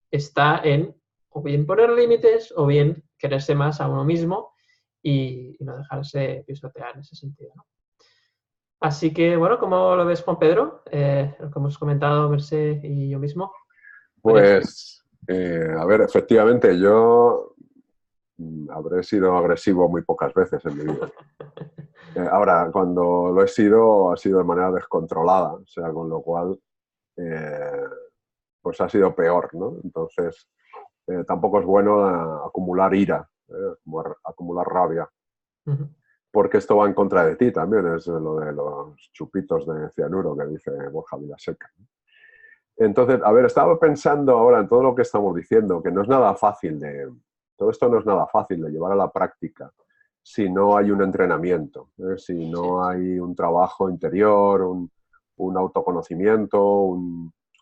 está en o bien poner límites o bien quererse más a uno mismo y no dejarse pisotear en ese sentido, ¿no? Así que, bueno, ¿cómo lo ves, Juan Pedro? Lo que hemos comentado Mercé y yo mismo. Pues, a ver, efectivamente, yo habré sido agresivo muy pocas veces en mi vida. Ahora, cuando lo he sido, ha sido de manera descontrolada, o sea, con lo cual, pues ha sido peor, ¿no? Entonces, tampoco es bueno acumular ira, acumular rabia, porque esto va en contra de ti también, es lo de los chupitos de cianuro que dice Borja Vilaseca. Entonces, a ver, estaba pensando ahora en todo lo que estamos diciendo, que no es nada fácil todo esto no es nada fácil de llevar a la práctica si no hay un entrenamiento, si no hay un trabajo interior, un autoconocimiento,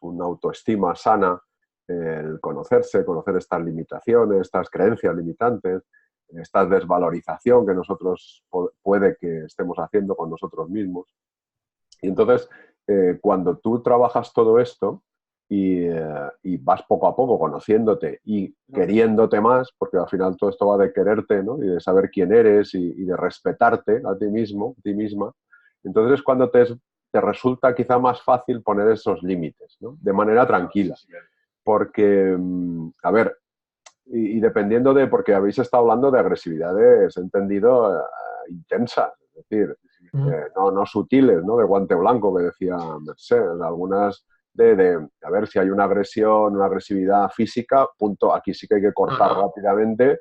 una autoestima sana, el conocerse, conocer estas limitaciones, estas creencias limitantes, esta desvalorización que nosotros puede que estemos haciendo con nosotros mismos. Y entonces, cuando tú trabajas todo esto y vas poco a poco conociéndote y queriéndote más, porque al final todo esto va de quererte, ¿no? Y de saber quién eres y de respetarte a ti mismo, a ti misma, entonces es cuando te resulta quizá más fácil poner esos límites, ¿no? De manera tranquila. Porque, a ver, y dependiendo de, porque habéis estado hablando de agresividades, he entendido, intensas, es decir, no sutiles, ¿no? De guante blanco, que decía Mercé, algunas a ver, si hay una agresión, una agresividad física, punto, aquí sí que hay que cortar rápidamente,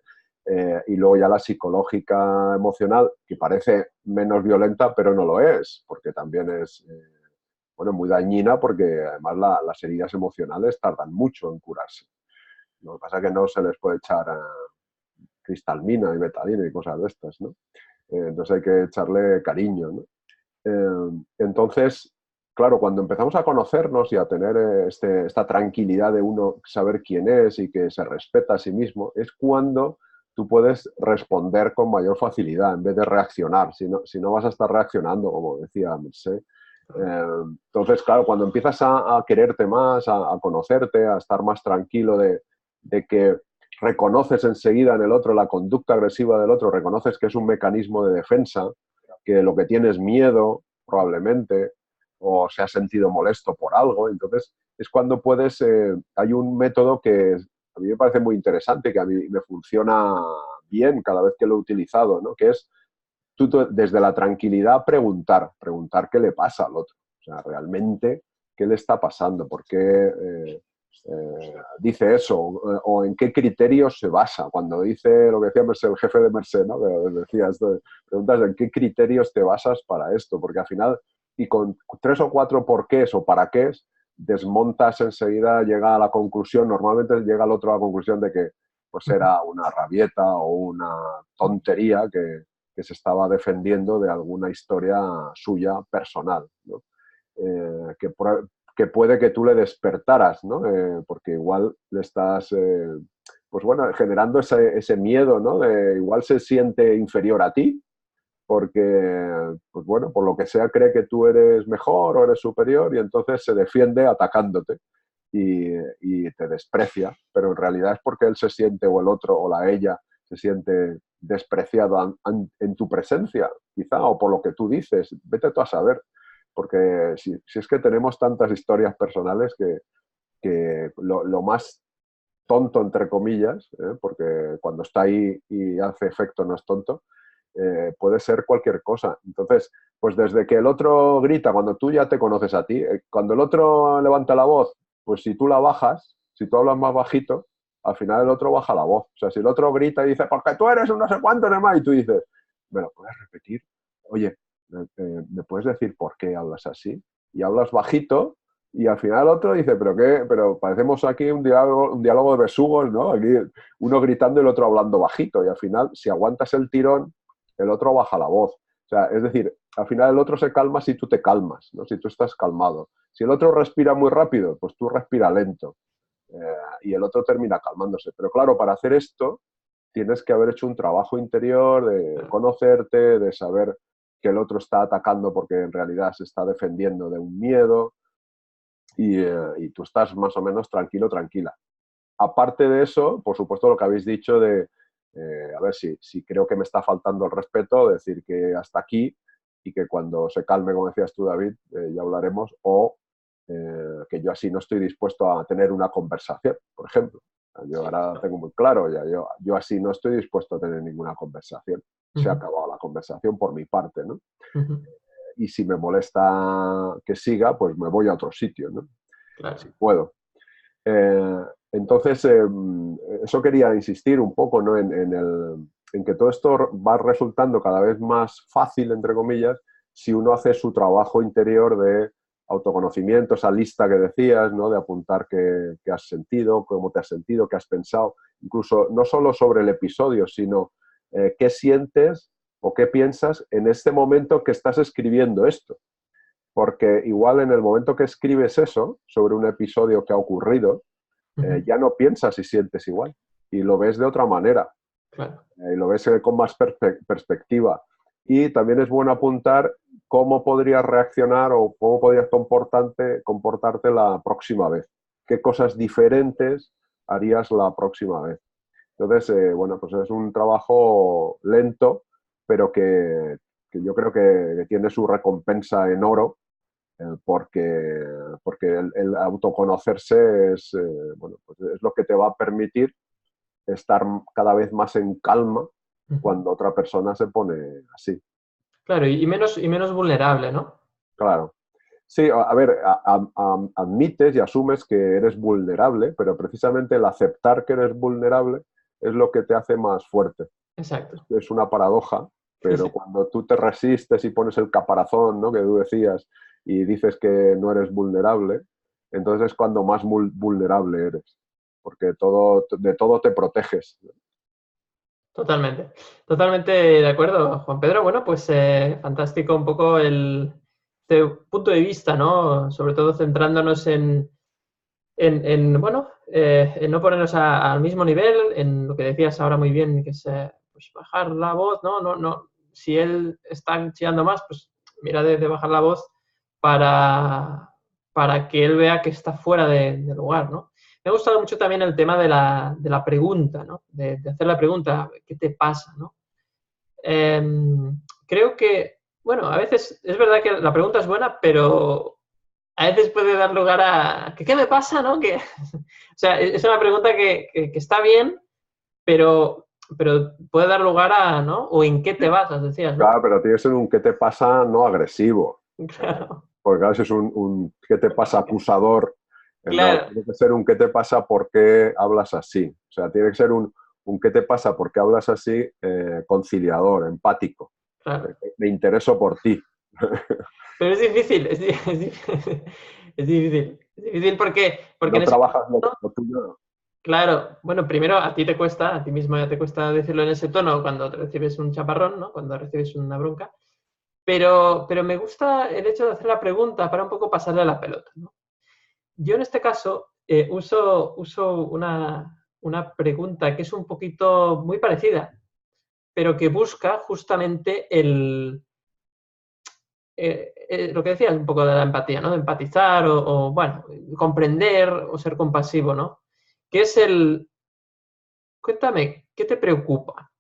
y luego ya la psicológica, emocional, que parece menos violenta, pero no lo es, porque también es, bueno, muy dañina, porque además las heridas emocionales tardan mucho en curarse. Lo que pasa es que no se les puede echar cristalmina y betadina y cosas de estas, ¿no? Entonces hay que echarle cariño, ¿no? Entonces, claro, cuando empezamos a conocernos y a tener esta tranquilidad de uno saber quién es y que se respeta a sí mismo, es cuando tú puedes responder con mayor facilidad en vez de reaccionar. Si no vas a estar reaccionando, como decía Mercé. Entonces, claro, cuando empiezas a quererte más, a conocerte, a estar más tranquilo de que reconoces enseguida en el otro la conducta agresiva del otro, reconoces que es un mecanismo de defensa, que lo que tiene es miedo, probablemente, o se ha sentido molesto por algo. Entonces, es cuando puedes... hay un método que a mí me parece muy interesante, que a mí me funciona bien cada vez que lo he utilizado, ¿no? Que es tú desde la tranquilidad preguntar qué le pasa al otro. O sea, realmente, ¿qué le está pasando? ¿Por qué dice eso? ¿O en qué criterios se basa? Cuando dice lo que decía Mercé, el jefe de Mercé, ¿no? Que decía esto, preguntas en qué criterios te basas para esto, porque al final, y con 3 o 4 porqués o para qué, desmontas enseguida, llega a la conclusión, normalmente llega el otro a la conclusión de que pues era una rabieta o una tontería que se estaba defendiendo de alguna historia suya personal, ¿no? Que puede que tú le despertaras, ¿no? Porque igual le estás, pues bueno, generando ese miedo, ¿no? Igual se siente inferior a ti, porque, pues bueno, por lo que sea cree que tú eres mejor o eres superior y entonces se defiende atacándote y te desprecia, pero en realidad es porque él se siente, o el otro, o ella, se siente despreciado en tu presencia, quizá, o por lo que tú dices. Vete tú a saber, porque si es que tenemos tantas historias personales que lo más tonto, entre comillas, porque cuando está ahí y hace efecto no es tonto, puede ser cualquier cosa. Entonces, pues desde que el otro grita, cuando tú ya te conoces a ti, cuando el otro levanta la voz, pues si tú la bajas, si tú hablas más bajito, al final el otro baja la voz. O sea, si el otro grita y dice, porque tú eres un no sé cuánto de más, y tú dices, ¿me lo puedes repetir? Oye, ¿me puedes decir por qué hablas así? Y hablas bajito, y al final el otro dice, ¿pero qué? Pero parecemos aquí un diálogo de besugos, ¿no? Aquí uno gritando y el otro hablando bajito. Y al final, si aguantas el tirón, el otro baja la voz. O sea, es decir, al final el otro se calma si tú te calmas, ¿no? Si tú estás calmado. Si el otro respira muy rápido, pues tú respira lento. Y el otro termina calmándose. Pero claro, para hacer esto tienes que haber hecho un trabajo interior de conocerte, de saber que el otro está atacando porque en realidad se está defendiendo de un miedo y tú estás más o menos tranquilo, tranquila. Aparte de eso, por supuesto, lo que habéis dicho de, a ver, si creo que me está faltando el respeto, decir que hasta aquí y que cuando se calme, como decías tú, David, ya hablaremos, o que yo así no estoy dispuesto a tener una conversación, por ejemplo. Yo ahora tengo muy claro, ya yo así no estoy dispuesto a tener ninguna conversación. Se ha acabado la conversación por mi parte, ¿no? Y si me molesta que siga, pues me voy a otro sitio, ¿no? Claro. Si puedo. Entonces, eso quería insistir un poco, ¿no? En que todo esto va resultando cada vez más fácil, entre comillas, si uno hace su trabajo interior de autoconocimiento, esa lista que decías, ¿no? De apuntar qué has sentido, cómo te has sentido, qué has pensado, incluso no solo sobre el episodio, sino qué sientes o qué piensas en este momento que estás escribiendo esto. Porque igual en el momento que escribes eso sobre un episodio que ha ocurrido, ya no piensas y sientes igual y lo ves de otra manera. Claro. Y lo ves con más perspectiva. Y también es bueno apuntar cómo podrías reaccionar o cómo podrías comportarte la próxima vez. ¿Qué cosas diferentes harías la próxima vez? Entonces, bueno, pues es un trabajo lento, pero que yo creo que tiene su recompensa en oro, porque el autoconocerse es, bueno, pues es lo que te va a permitir estar cada vez más en calma cuando otra persona se pone así. Claro, y menos vulnerable, ¿no? Claro. Sí, a ver, admites y asumes que eres vulnerable, pero precisamente el aceptar que eres vulnerable es lo que te hace más fuerte. Exacto. Es una paradoja, pero Sí. cuando tú te resistes y pones el caparazón, ¿no? Que tú decías, y dices que no eres vulnerable, entonces es cuando más vulnerable eres, porque de todo te proteges. Totalmente. Totalmente de acuerdo, Juan Pedro. Bueno, pues fantástico un poco este punto de vista, ¿no? Sobre todo centrándonos bueno, en no ponernos al mismo nivel, en lo que decías ahora muy bien, que es pues bajar la voz, ¿no? No. Si él está chillando más, pues mira de bajar la voz para que él vea que está fuera de lugar, ¿no? Me ha gustado mucho también el tema de la pregunta, ¿no? De hacer la pregunta, ¿qué te pasa, no? Creo que, bueno, a veces es verdad que la pregunta es buena, pero a veces puede dar lugar a ¿qué me pasa, no? O sea, es una pregunta que está bien, pero puede dar lugar a, ¿no? O ¿en qué te basas? Decías, ¿no? Claro, pero tiene que ser un ¿qué te pasa? No agresivo. Claro. Porque a veces es un ¿qué te pasa? Acusador. No, Claro. tiene que ser un ¿qué te pasa? ¿Por qué hablas así? O sea, tiene que ser un ¿qué te pasa? ¿Por qué hablas así? Conciliador, empático. Claro. Me intereso por ti. Pero es difícil, es difícil. Es difícil. Es difícil porque No en ese trabajas tono, lo tuyo. claro, bueno, primero a ti te cuesta, a ti mismo ya te cuesta decirlo en ese tono cuando te recibes un chaparrón, ¿no? Cuando recibes una bronca. Pero me gusta el hecho de hacer la pregunta para un poco pasarle la pelota, ¿no? Yo en este caso uso una pregunta que es un poquito muy parecida, pero que busca justamente lo que decías un poco de la empatía, ¿no? De empatizar bueno, comprender o ser compasivo, ¿no? Que es cuéntame, ¿qué te preocupa?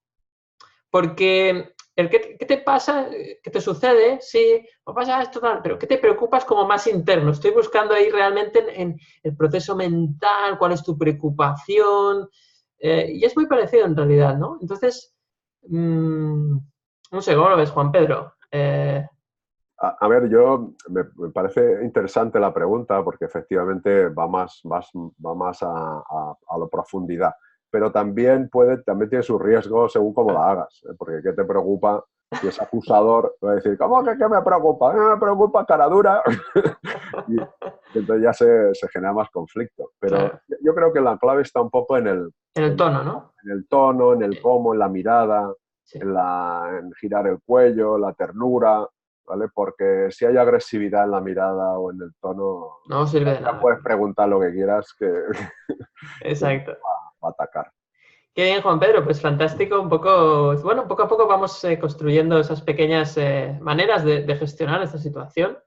Porque ¿qué te pasa? ¿Qué te sucede? Sí, me pasa esto, tal, pero ¿qué te preocupa? Es como más interno. Estoy buscando ahí realmente en el proceso mental, cuál es tu preocupación. Y es muy parecido en realidad, ¿no? Entonces, no sé, ¿cómo lo ves, Juan Pedro? A ver, me parece interesante la pregunta porque efectivamente va más a la profundidad, pero también tiene su riesgo según cómo la hagas, ¿eh? Porque ¿qué te preocupa? Si es acusador, va a decir, ¿cómo que qué me preocupa? Me preocupa cara dura. Y entonces ya se genera más conflicto. Pero Claro, yo creo que la clave está un poco en en el tono, ¿no? el tono, en el cómo, en la mirada, Sí, en girar el cuello, la ternura. ¿vale? Porque si hay agresividad en la mirada o en el tono, No sirve de ya nada. puedes preguntar lo que quieras que Exacto. va a atacar. Qué bien, Juan Pedro, pues fantástico. Un poco, bueno, poco a poco vamos construyendo esas pequeñas maneras de gestionar esta situación.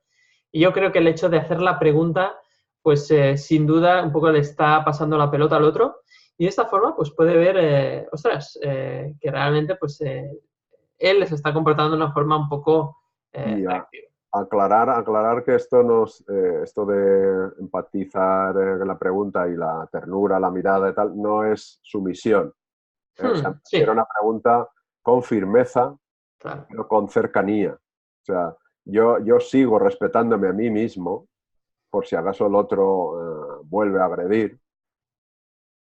Y yo creo que el hecho de hacer la pregunta, pues sin duda un poco le está pasando la pelota al otro. Y de esta forma, pues puede ver, ostras, que realmente pues él se está comportando de una forma un poco Y reactiva. aclarar que esto de empatizar en la pregunta y la ternura, la mirada y tal, no es sumisión. O sea, era Sí, una pregunta con firmeza, claro. pero con cercanía. O sea, yo sigo respetándome a mí mismo, por si acaso el otro vuelve a agredir,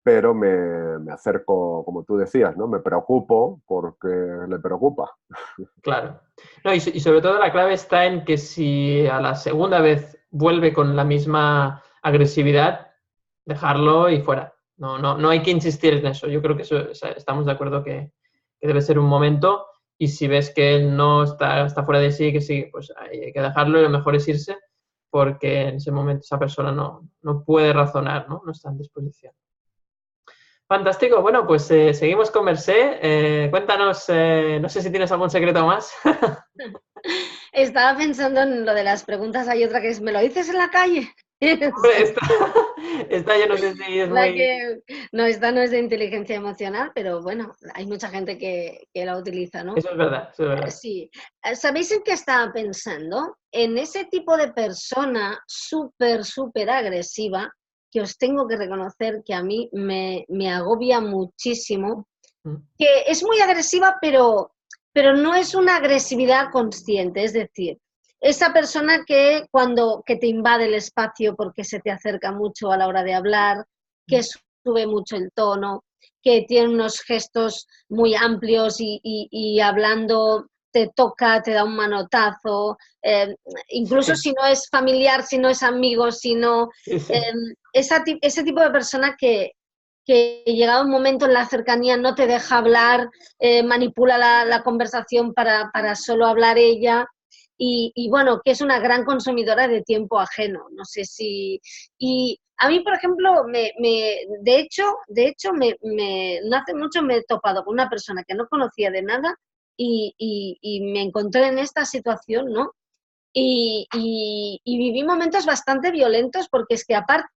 pero me acerco, como tú decías, ¿no? Me preocupo porque le preocupa. Claro. No, y sobre todo la clave está en que si a la segunda vez vuelve con la misma agresividad, dejarlo y fuera. No hay que insistir en eso. Yo creo que estamos de acuerdo que debe ser un momento y si ves que él no está fuera de sí, que sí, pues hay que dejarlo y lo mejor es irse porque en ese momento esa persona no puede razonar, ¿no? No está en disposición. Fantástico. Bueno, pues seguimos con Mercé. Cuéntanos, no sé si tienes algún secreto más. Estaba pensando en lo de las preguntas. Hay otra que es, ¿me lo dices en la calle? Hombre, esta yo no sé si es La muy... que, no, esta no es de inteligencia emocional, pero bueno, hay mucha gente que la utiliza, ¿no? Eso es verdad, eso es verdad. Sí. ¿Sabéis en qué estaba pensando? En ese tipo de persona súper, súper agresiva, que os tengo que reconocer que a mí me agobia muchísimo, Mm. que es muy agresiva, pero no es una agresividad consciente, es decir, esa persona que te invade el espacio porque se te acerca mucho a la hora de hablar, que sube mucho el tono, que tiene unos gestos muy amplios y hablando te toca, te da un manotazo, incluso Sí, si no es familiar, si no es amigo, si no... sí, sí. ese tipo de persona que llegado un momento en la cercanía no te deja hablar, manipula la conversación para solo hablar ella y bueno, que es una gran consumidora de tiempo ajeno. No sé si... Y a mí, por ejemplo, de hecho no hace mucho me he topado con una persona que no conocía de nada y me encontré en esta situación, ¿no? Y viví momentos bastante violentos porque es que aparte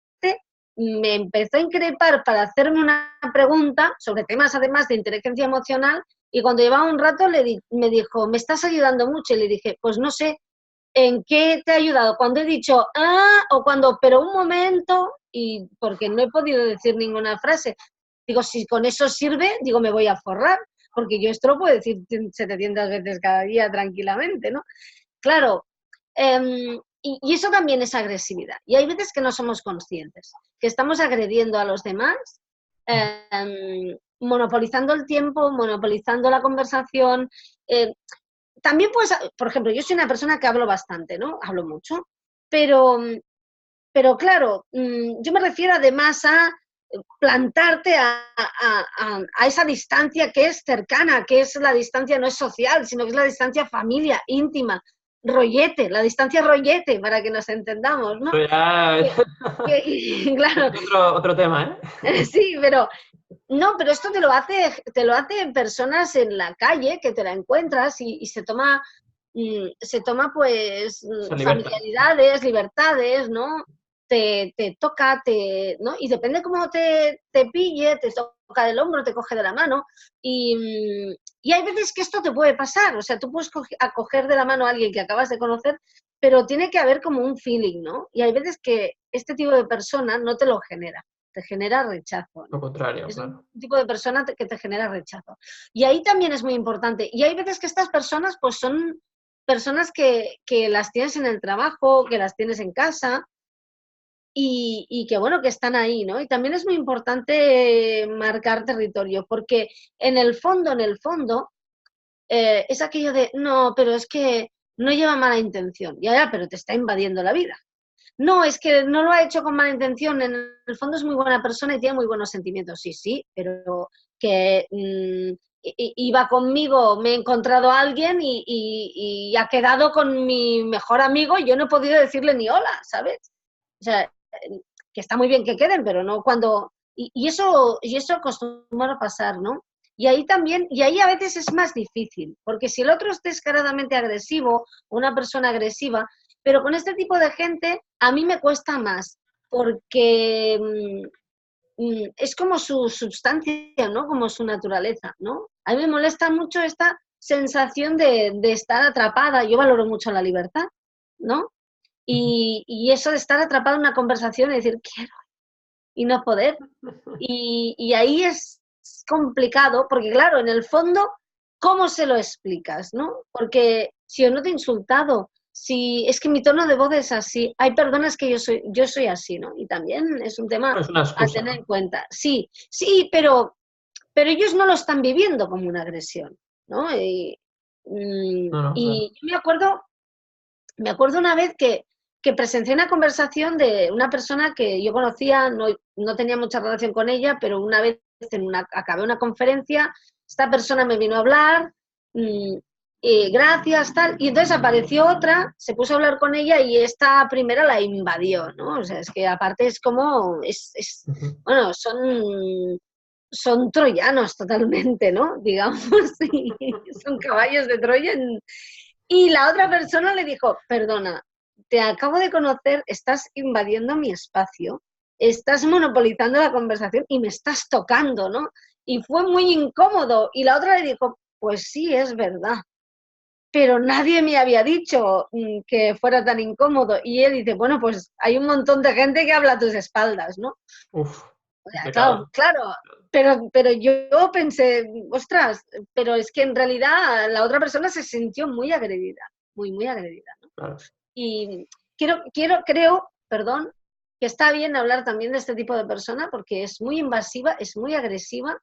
me empezó a increpar para hacerme una pregunta sobre temas además de inteligencia emocional y cuando llevaba un rato me dijo, me estás ayudando mucho y le dije, pues no sé, ¿en qué te ha ayudado? Cuando he dicho, o cuando, pero un momento, y porque no he podido decir ninguna frase. Digo, si con eso sirve, digo, me voy a forrar, porque yo esto lo puedo decir 700 veces cada día tranquilamente, ¿no? Claro, y eso también es agresividad. Y hay veces que no somos conscientes, que estamos agrediendo a los demás, monopolizando el tiempo, monopolizando la conversación. También pues, por ejemplo, yo soy una persona que hablo bastante, ¿no? Hablo mucho, pero, pero claro, yo me refiero además a plantarte a esa distancia que es cercana, que es la distancia no es social, sino que es la distancia familia, íntima, rollete, la distancia rollete, para que nos entendamos, ¿no? Eso ya es Claro, otro tema, ¿eh? sí, pero no, pero esto te lo hace personas en la calle que te la encuentras y se toma pues Esa libertad. familiaridades, libertades, ¿no? Te toca, ¿no? Y depende cómo te pille, te toca del hombro, te coge de la mano. Y hay veces que esto te puede pasar, o sea, tú puedes acoger de la mano a alguien que acabas de conocer, pero tiene que haber como un feeling, ¿no? Y hay veces que este tipo de persona no te lo genera, te genera rechazo, Lo ¿no? contrario, Es un claro. tipo de persona que te genera rechazo. Y ahí también es muy importante. Y hay veces que estas personas, pues son personas que las tienes en el trabajo, que las tienes en casa y que, bueno, que están ahí, ¿no? Y también es muy importante marcar territorio, porque en el fondo, es aquello de, no, pero es que no lleva mala intención. Ya, ya, pero te está invadiendo la vida. No, es que no lo ha hecho con mala intención, en el fondo es muy buena persona y tiene muy buenos sentimientos, sí, sí, pero que iba conmigo, me he encontrado a alguien y ha quedado con mi mejor amigo y yo no he podido decirle ni hola, ¿sabes? O sea, que está muy bien que queden, pero no cuando... Y eso acostumbra a pasar, ¿no? Y ahí también, y ahí a veces es más difícil, porque si el otro es descaradamente agresivo, una persona agresiva, pero con este tipo de gente a mí me cuesta más, porque es como su sustancia, ¿no? Como su naturaleza, ¿no? A mí me molesta mucho esta sensación de estar atrapada. Yo valoro mucho la libertad, ¿no? Y eso de estar atrapada en una conversación y decir, quiero, y no poder. Y ahí es complicado, porque claro, en el fondo, ¿cómo se lo explicas, no? Porque si yo no te he insultado, si es que mi tono de voz es así, ay, perdona, es que yo soy así, ¿no? Y también es un tema Es una a excusa, tener ¿no? en cuenta. Sí, sí, pero ellos no lo están viviendo como una agresión, ¿no? No, no, claro. Y yo me acuerdo una vez que presencié una conversación de una persona que yo conocía, no tenía mucha relación con ella, pero una vez acabé una conferencia, esta persona me vino a hablar, gracias, tal, y entonces apareció otra, se puso a hablar con ella y esta primera la invadió, ¿no? O sea, es que aparte es como, bueno, son troyanos totalmente, ¿no? Digamos, y son caballos de Troya. Y la otra persona le dijo, perdona, te acabo de conocer, estás invadiendo mi espacio, estás monopolizando la conversación y me estás tocando, ¿no? Y fue muy incómodo. Y la otra le dijo, pues sí, es verdad, pero nadie me había dicho que fuera tan incómodo. Y él dice, bueno, pues hay un montón de gente que habla a tus espaldas, ¿no? Uf, O sea, complicado. claro, pero yo pensé, ostras, pero es que en realidad la otra persona se sintió muy agredida, muy, muy agredida, ¿no? Claro. Y creo, perdón, que está bien hablar también de este tipo de persona porque es muy invasiva, es muy agresiva,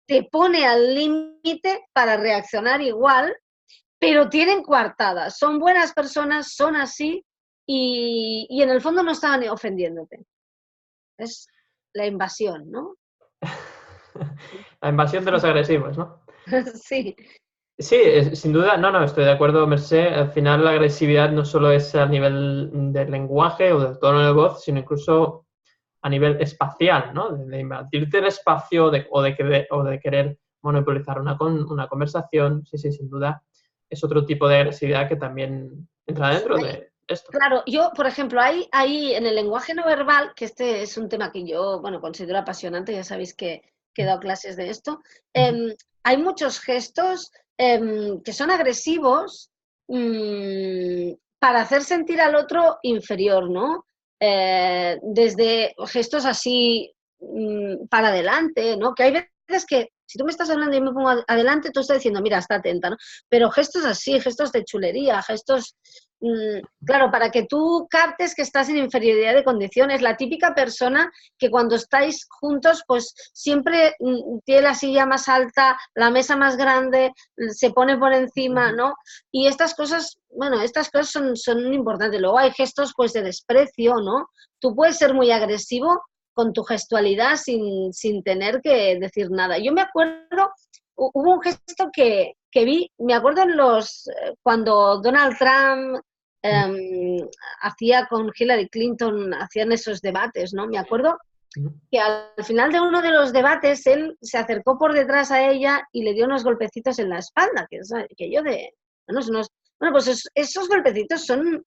te pone al límite para reaccionar igual, pero tienen coartadas, son buenas personas, son así y en el fondo no estaban ofendiéndote. Es la invasión, ¿no? La invasión de los agresivos, ¿no? Sí, Sí, sin duda, no, no, estoy de acuerdo, Mercé. Al final la agresividad no solo es a nivel del lenguaje o del tono de voz, sino incluso a nivel espacial, ¿no? De invadirte el espacio o de querer monopolizar una conversación. Sí, sí, sin duda. Es otro tipo de agresividad que también entra dentro de esto. claro, yo, por ejemplo, hay en el lenguaje no verbal, que este es un tema que yo, bueno, considero apasionante, ya sabéis que he dado clases de esto, hay muchos gestos que son agresivos para hacer sentir al otro inferior, ¿no? Desde gestos así para adelante, ¿no? Que hay veces que si tú me estás hablando y me pongo adelante, tú estás diciendo, mira, está atenta, ¿no? Pero gestos así, gestos de chulería, gestos... claro, para que tú captes que estás en inferioridad de condiciones, la típica persona que cuando estáis juntos, pues siempre tiene la silla más alta, la mesa más grande, se pone por encima, ¿no? Y estas cosas, bueno, estas cosas son importantes. Luego hay gestos, pues, de desprecio, ¿no? Tú puedes ser muy agresivo con tu gestualidad sin tener que decir nada. Yo me acuerdo, hubo un gesto que vi, me acuerdo cuando Donald Trump hacía con Hillary Clinton, hacían esos debates, ¿no? Me acuerdo que al final de uno de los debates él se acercó por detrás a ella y le dio unos golpecitos en la espalda, que yo de... Bueno, pues esos golpecitos son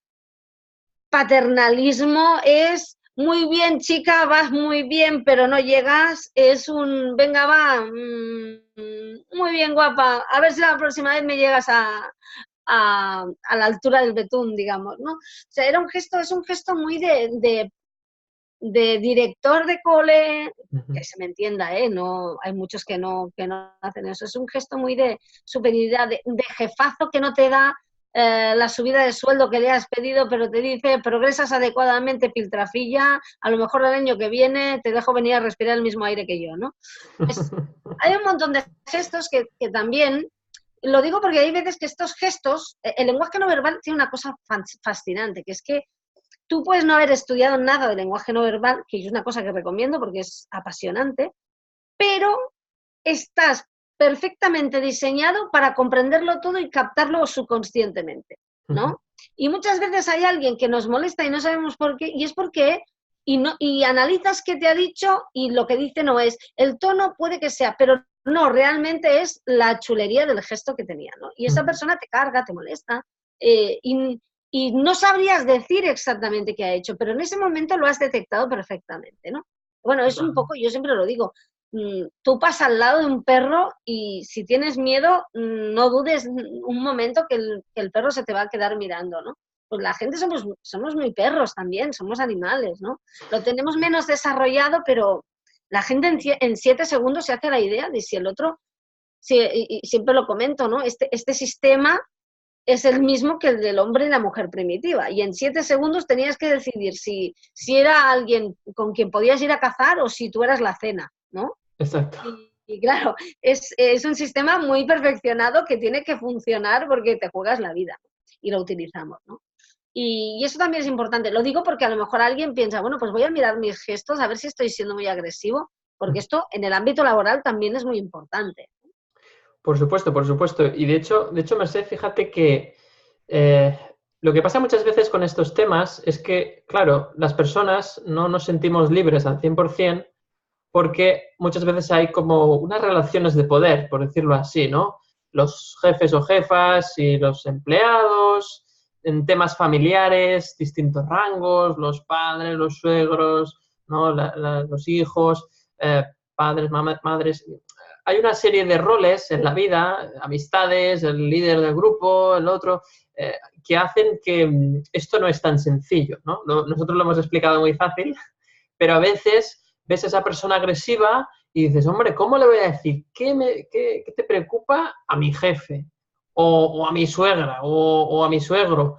paternalismo, es muy bien, chica, vas muy bien, pero no llegas, es un, venga, va, muy bien, guapa, a ver si la próxima vez me llegas a la altura del betún, digamos, ¿no? O sea, es un gesto muy de director de cole, que se me entienda, ¿eh? No, hay muchos que no hacen eso, es un gesto muy de superioridad, de jefazo que no te da la subida de sueldo que le has pedido, pero te dice, progresas adecuadamente, piltrafilla, a lo mejor el año que viene te dejo venir a respirar el mismo aire que yo, ¿no? Hay un montón de gestos que también, lo digo porque hay veces que estos gestos, el lenguaje no verbal tiene una cosa fascinante, que es que tú puedes no haber estudiado nada de lenguaje no verbal, que es una cosa que recomiendo porque es apasionante, pero estás perfectamente diseñado para comprenderlo todo y captarlo subconscientemente, ¿no? Y muchas veces hay alguien que nos molesta y no sabemos por qué, y es porque y analizas qué te ha dicho y lo que dice no es. El tono puede que sea, pero no, realmente es la chulería del gesto que tenía, ¿no? Y esa persona te carga, te molesta, y no sabrías decir exactamente qué ha hecho, pero en ese momento lo has detectado perfectamente, ¿no? Bueno, es un poco, yo siempre lo digo, tú pasas al lado de un perro y si tienes miedo, no dudes un momento que el perro se te va a quedar mirando, ¿no? Pues la gente somos muy perros también, somos animales, ¿no? Lo tenemos menos desarrollado, pero la gente en 7 segundos se hace la idea de si el otro, y siempre lo comento, ¿no? Este sistema es el mismo que el del hombre y la mujer primitiva. Y en 7 segundos tenías que decidir si era alguien con quien podías ir a cazar o si tú eras la cena, ¿no? Exacto. Y claro, es un sistema muy perfeccionado que tiene que funcionar porque te juegas la vida y lo utilizamos, ¿no? Y eso también es importante. Lo digo porque a lo mejor alguien piensa, bueno, pues voy a mirar mis gestos a ver si estoy siendo muy agresivo, porque esto en el ámbito laboral también es muy importante. Por supuesto, por supuesto. Y de hecho, Merced, fíjate que lo que pasa muchas veces con estos temas es que, claro, las personas no nos sentimos libres al 100% porque muchas veces hay como unas relaciones de poder, por decirlo así, ¿no? Los jefes o jefas y los empleados, en temas familiares, distintos rangos, los padres, los suegros, ¿no? Los hijos, padres, madres. Hay una serie de roles en la vida, amistades, el líder del grupo, el otro, que hacen que esto no es tan sencillo, ¿no? Nosotros lo hemos explicado muy fácil, pero a veces ves a esa persona agresiva y dices, hombre, ¿cómo le voy a decir? ¿Qué te preocupa a mi jefe? O a mi suegra, o a mi suegro.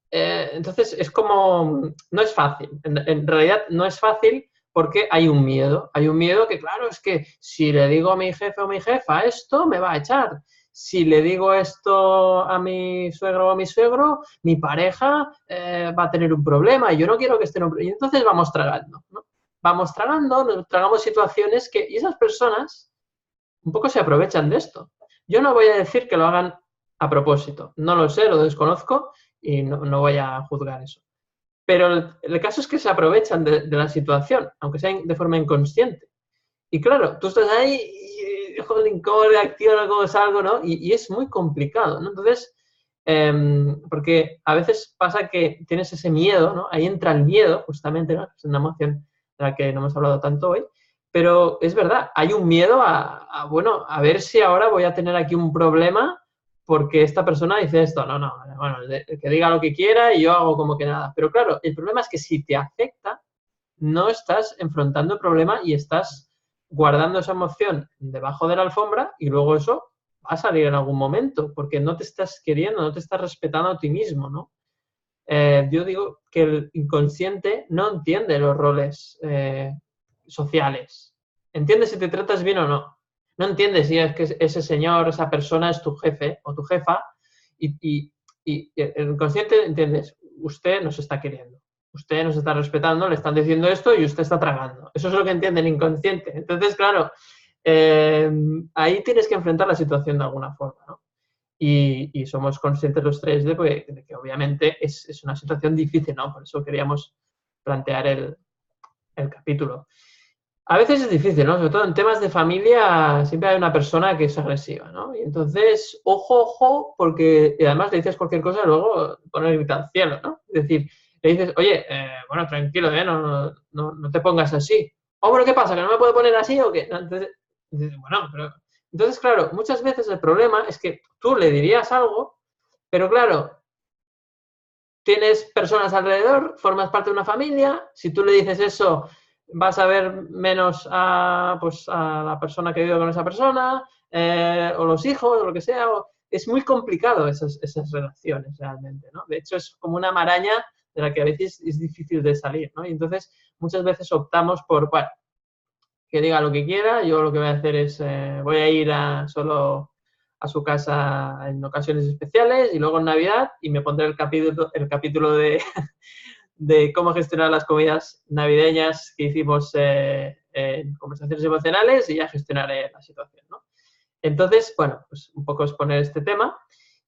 Entonces, es como, no es fácil. En realidad, no es fácil porque hay un miedo. Hay un miedo que, claro, es que si le digo a mi jefe o mi jefa esto, me va a echar. Si le digo esto a mi suegro o a mi suegro, mi pareja va a tener un problema y yo no quiero que esté en un problema. Y entonces vamos tragando, ¿no? Vamos tragando, nos tragamos situaciones y esas personas un poco se aprovechan de esto. Yo no voy a decir que lo hagan a propósito, no lo sé, lo desconozco y no voy a juzgar eso. Pero el caso es que se aprovechan de la situación, aunque sea de forma inconsciente. Y claro, tú estás ahí y, joder, ¿cómo reacciono, cómo salgo, no? Y es muy complicado, ¿no? Entonces, porque a veces pasa que tienes ese miedo, ¿no? Ahí entra el miedo, justamente, ¿no? Es una emoción de la que no hemos hablado tanto hoy, pero es verdad, hay un miedo bueno, a ver si ahora voy a tener aquí un problema porque esta persona dice esto. No, bueno, que diga lo que quiera y yo hago como que nada. Pero claro, el problema es que si te afecta, no estás enfrentando el problema y estás guardando esa emoción debajo de la alfombra y luego eso va a salir en algún momento porque no te estás queriendo, no te estás respetando a ti mismo, ¿no? Yo digo que el inconsciente no entiende los roles sociales. Entiende si te tratas bien o no. No entiende si es que ese señor, esa persona es tu jefe o tu jefa y el inconsciente entiende, usted nos está queriendo. Usted nos está respetando, le están diciendo esto y usted está tragando. Eso es lo que entiende el inconsciente. Entonces, claro, ahí tienes que enfrentar la situación de alguna forma, ¿no? Y somos conscientes los tres de que obviamente es una situación difícil, ¿no? Por eso queríamos plantear el capítulo. A veces es difícil, ¿no? Sobre todo en temas de familia siempre hay una persona que es agresiva, ¿no? Y entonces, ojo, porque y además le dices cualquier cosa y luego pone el grito al cielo, ¿no? Es decir, le dices, oye, bueno, tranquilo, no te pongas así. Oh, pero ¿qué pasa? ¿Que no me puedo poner así o qué? No, entonces, bueno, pero... Entonces, claro, muchas veces el problema es que tú le dirías algo, pero claro, tienes personas alrededor, formas parte de una familia, si tú le dices eso, vas a ver menos a la persona que vive con esa persona, o los hijos, o lo que sea. Es muy complicado esas relaciones realmente, ¿no? De hecho, es como una maraña de la que a veces es difícil de salir, ¿no? Y entonces, muchas veces optamos por, bueno, que diga lo que quiera, yo lo que voy a hacer es, voy a ir solo a su casa en ocasiones especiales y luego en Navidad y me pondré el capítulo de, de cómo gestionar las comidas navideñas que hicimos en conversaciones emocionales y ya gestionaré la situación, ¿no? Entonces, bueno, pues un poco exponer este tema.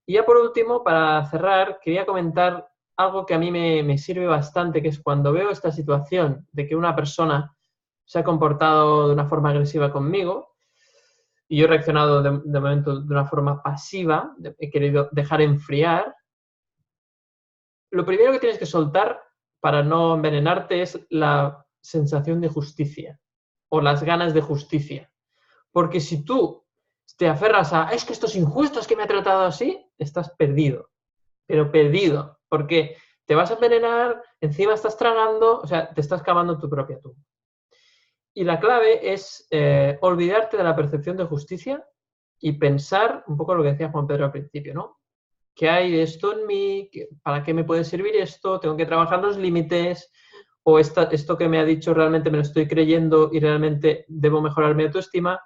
Y ya por último, para cerrar, quería comentar algo que a mí me sirve bastante, que es cuando veo esta situación de que una persona se ha comportado de una forma agresiva conmigo y yo he reaccionado de momento de una forma pasiva, he querido dejar enfriar, lo primero que tienes que soltar para no envenenarte es la sensación de justicia o las ganas de justicia. Porque si tú te aferras a, es que esto es injusto, es que me ha tratado así, estás perdido. Pero perdido. Porque te vas a envenenar, encima estás tragando, o sea, te estás cavando tu propia tumba. Y la clave es olvidarte de la percepción de justicia y pensar un poco lo que decía Juan Pedro al principio, ¿no? ¿Qué hay de esto en mí? ¿Para qué me puede servir esto? ¿Tengo que trabajar los límites? ¿O esto que me ha dicho realmente me lo estoy creyendo y realmente debo mejorar mi autoestima?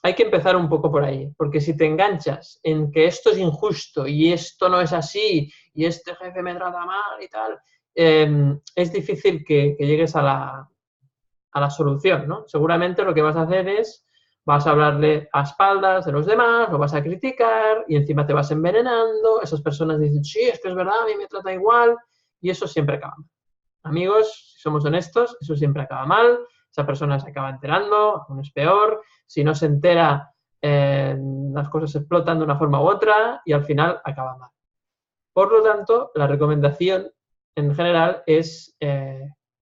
Hay que empezar un poco por ahí, porque si te enganchas en que esto es injusto y esto no es así y este jefe me trata mal y tal, es difícil que llegues a la solución, ¿no? Seguramente lo que vas a hacer es, vas a hablarle a espaldas de los demás, lo vas a criticar y encima te vas envenenando, esas personas dicen, sí, es que es verdad, a mí me trata igual, y eso siempre acaba mal. Amigos, si somos honestos, eso siempre acaba mal, esa persona se acaba enterando, aún es peor, si no se entera, las cosas explotan de una forma u otra y al final acaba mal. Por lo tanto, la recomendación en general es,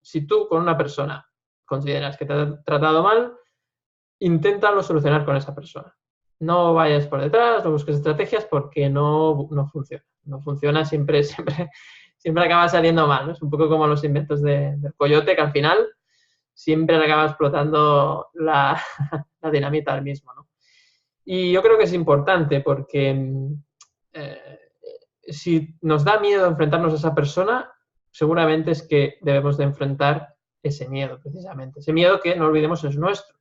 si tú con una persona consideras que te ha tratado mal, inténtalo solucionar con esa persona. No vayas por detrás, no busques estrategias porque no funciona. No funciona, siempre acaba saliendo mal, ¿no? Es un poco como los inventos del coyote, que al final siempre le acaba explotando la dinamita al mismo, ¿no? Y yo creo que es importante porque si nos da miedo enfrentarnos a esa persona, seguramente es que debemos de enfrentar ese miedo, precisamente. Ese miedo que, no olvidemos, es nuestro.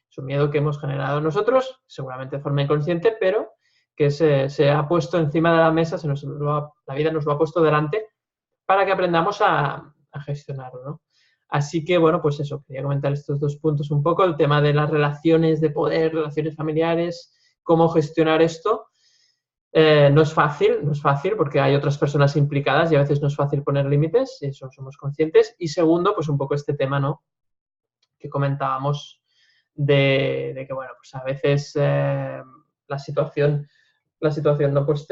Es un miedo que hemos generado nosotros, seguramente de forma inconsciente, pero que se ha puesto encima de la mesa, la vida nos lo ha puesto delante para que aprendamos a gestionarlo, ¿no? Así que, bueno, pues eso, quería comentar estos dos puntos un poco, el tema de las relaciones de poder, relaciones familiares, cómo gestionar esto. No es fácil porque hay otras personas implicadas y a veces no es fácil poner límites, y eso somos conscientes. Y segundo, pues un poco este tema, ¿no?, que comentábamos de que, bueno, pues a veces la situación no, pues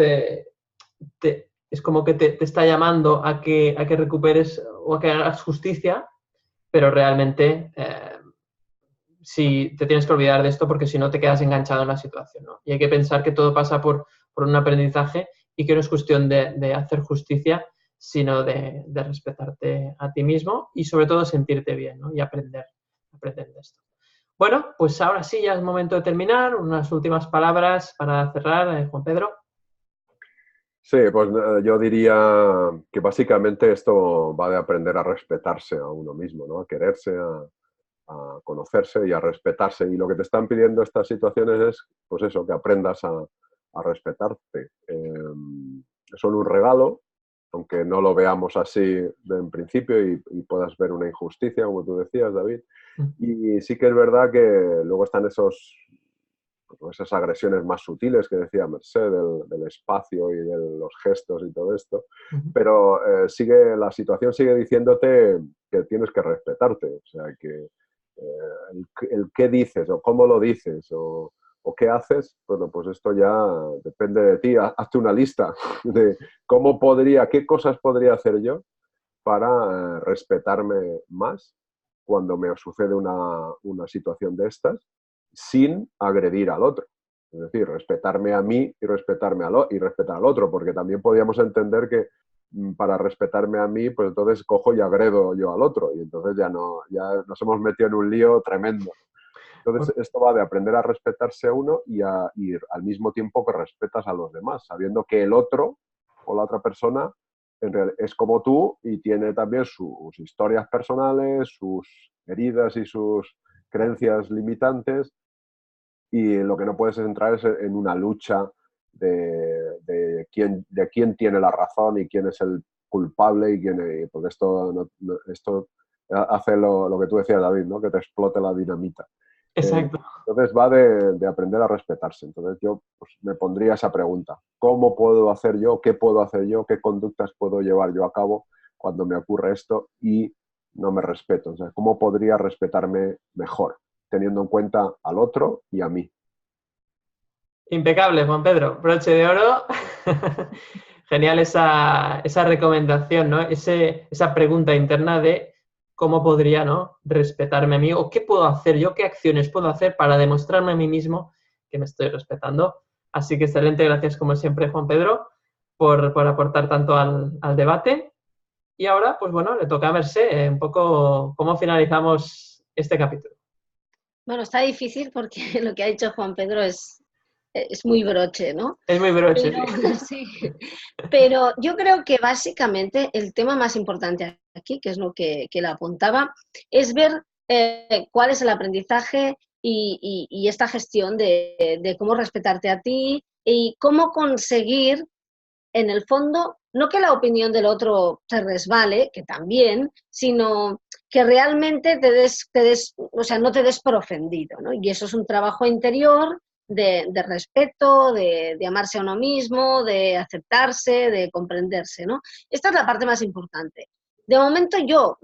es como que te está llamando a que recuperes o a que hagas justicia, pero realmente sí te tienes que olvidar de esto porque si no te quedas enganchado en la situación, ¿no? Y hay que pensar que todo pasa por un aprendizaje y que no es cuestión de hacer justicia, sino de respetarte a ti mismo y sobre todo sentirte bien, ¿no? Y aprender de esto. Bueno, pues ahora sí ya es momento de terminar. Unas últimas palabras para cerrar, Juan Pedro. Sí, pues yo diría que básicamente esto va de aprender a respetarse a uno mismo, ¿no? A quererse, a conocerse y a respetarse. Y lo que te están pidiendo estas situaciones es, pues eso, que aprendas a respetarte. Son un regalo, aunque no lo veamos así en principio y puedas ver una injusticia, como tú decías, David. Y sí que es verdad que luego están esas agresiones más sutiles que decía Mercé, del espacio y de los gestos y todo esto, pero la situación sigue diciéndote que tienes que respetarte, o sea, que el qué dices o cómo lo dices o qué haces, bueno, pues esto ya depende de ti. Hazte una lista de qué cosas podría hacer yo para respetarme más cuando me sucede una situación de estas, sin agredir al otro. Es decir, respetarme a mí y respetar al otro, porque también podríamos entender que para respetarme a mí, pues entonces cojo y agredo yo al otro, y entonces ya nos hemos metido en un lío tremendo. Entonces esto va de aprender a respetarse a uno y al mismo tiempo que respetas a los demás, sabiendo que el otro o la otra persona en realidad es como tú y tiene también sus historias personales, sus heridas y sus creencias limitantes, y lo que no puedes entrar es en una lucha de quién tiene la razón y quién es el culpable porque esto hace lo que tú decías, David, ¿no? Que te explote la dinamita. Exacto. Entonces va de aprender a respetarse. Entonces yo pues, me pondría esa pregunta. ¿Cómo puedo hacer yo? ¿Qué puedo hacer yo? ¿Qué conductas puedo llevar yo a cabo cuando me ocurre esto y no me respeto? O sea, ¿cómo podría respetarme mejor, teniendo en cuenta al otro y a mí? Impecable, Juan Pedro. Broche de oro. Genial esa recomendación, ¿no? Esa pregunta interna de cómo podría, ¿no?, respetarme a mí o qué puedo hacer yo, qué acciones puedo hacer para demostrarme a mí mismo que me estoy respetando. Así que excelente, gracias como siempre, Juan Pedro, por aportar tanto al debate. Y ahora, pues bueno, le toca a Mercé un poco cómo finalizamos este capítulo. Bueno, está difícil porque lo que ha dicho Juan Pedro es muy broche, ¿no? Es muy broche, Pero, sí. sí. Pero yo creo que básicamente el tema más importante aquí, que es lo que le apuntaba, es ver cuál es el aprendizaje y esta gestión de cómo respetarte a ti y cómo conseguir, en el fondo, no que la opinión del otro te resbale, que también, sino que realmente o sea, no te des por ofendido, ¿no? Y eso es un trabajo interior de respeto, de amarse a uno mismo, de aceptarse, de comprenderse, ¿no? Esta es la parte más importante. De momento yo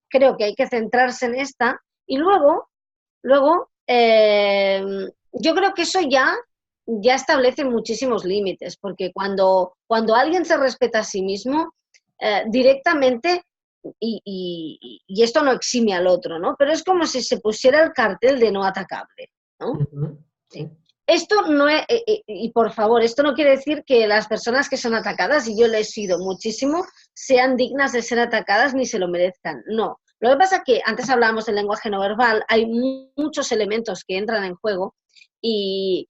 creo que hay que centrarse en esta y luego yo creo que eso ya establece muchísimos límites, porque cuando alguien se respeta a sí mismo, directamente, y esto no exime al otro, ¿no? Pero es como si se pusiera el cartel de no atacable, ¿no? Sí. Esto no es, y por favor, esto no quiere decir que las personas que son atacadas, y yo lo he sido muchísimo, sean dignas de ser atacadas ni se lo merezcan. No. Lo que pasa es que antes hablábamos del lenguaje no verbal, hay muchos elementos que entran en juego y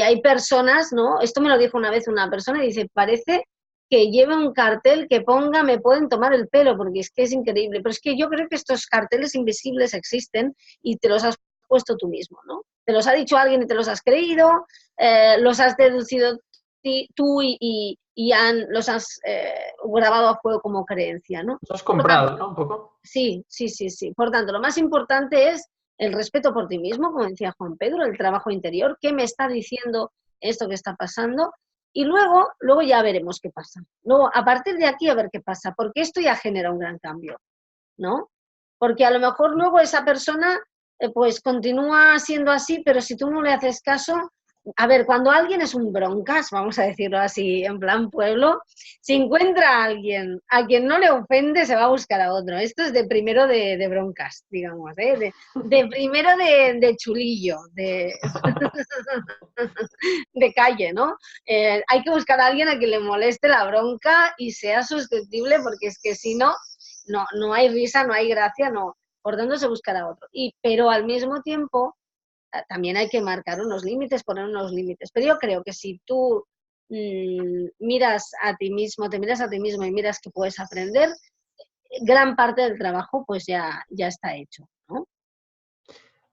hay personas, ¿no? Esto me lo dijo una vez una persona y dice, parece que lleve un cartel que ponga me pueden tomar el pelo, porque es que es increíble. Pero es que yo creo que estos carteles invisibles existen y te los has puesto tú mismo, ¿no? Te los ha dicho alguien y te los has creído, los has deducido tú los has grabado a fuego como creencia, ¿no? Lo has Por comprado, tanto, ¿no? Un poco. sí. Por tanto, lo más importante es el respeto por ti mismo, como decía Juan Pedro, el trabajo interior, qué me está diciendo esto que está pasando, y luego ya veremos qué pasa. Luego, a partir de aquí, a ver qué pasa, porque esto ya genera un gran cambio, ¿no? Porque a lo mejor luego esa persona pues continúa siendo así, pero si tú no le haces caso, a ver, cuando alguien es un broncas, vamos a decirlo así, en plan pueblo, si encuentra a alguien a quien no le ofende, se va a buscar a otro. Esto es de primero de broncas, digamos, ¿eh? De primero de chulillo, de calle, ¿no? Hay que buscar a alguien a quien le moleste la bronca y sea susceptible, porque es que si no, no hay risa, no hay gracia, no. Por tanto, se buscará otro. Pero al mismo tiempo, también hay que marcar unos límites, poner unos límites. Pero yo creo que si tú miras a ti mismo, te miras a ti mismo y miras que puedes aprender, gran parte del trabajo pues ya está hecho, ¿no?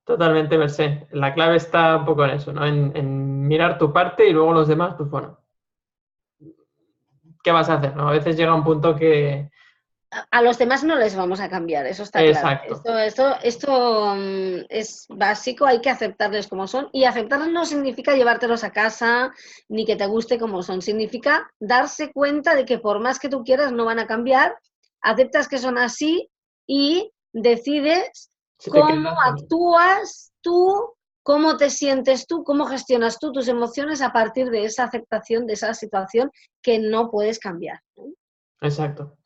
Totalmente, Mercé. La clave está un poco en eso, ¿no? En mirar tu parte y luego los demás, pues bueno, ¿qué vas a hacer, no? A veces llega un punto que... A los demás no les vamos a cambiar, eso está claro. Exacto. Esto es básico, hay que aceptarles como son. Y aceptarles no significa llevártelos a casa ni que te guste como son. Significa darse cuenta de que por más que tú quieras no van a cambiar, aceptas que son así y decides Si te cómo quedas... actúas tú, cómo te sientes tú, cómo gestionas tú tus emociones a partir de esa aceptación, de esa situación que no puedes cambiar, ¿no? Exacto.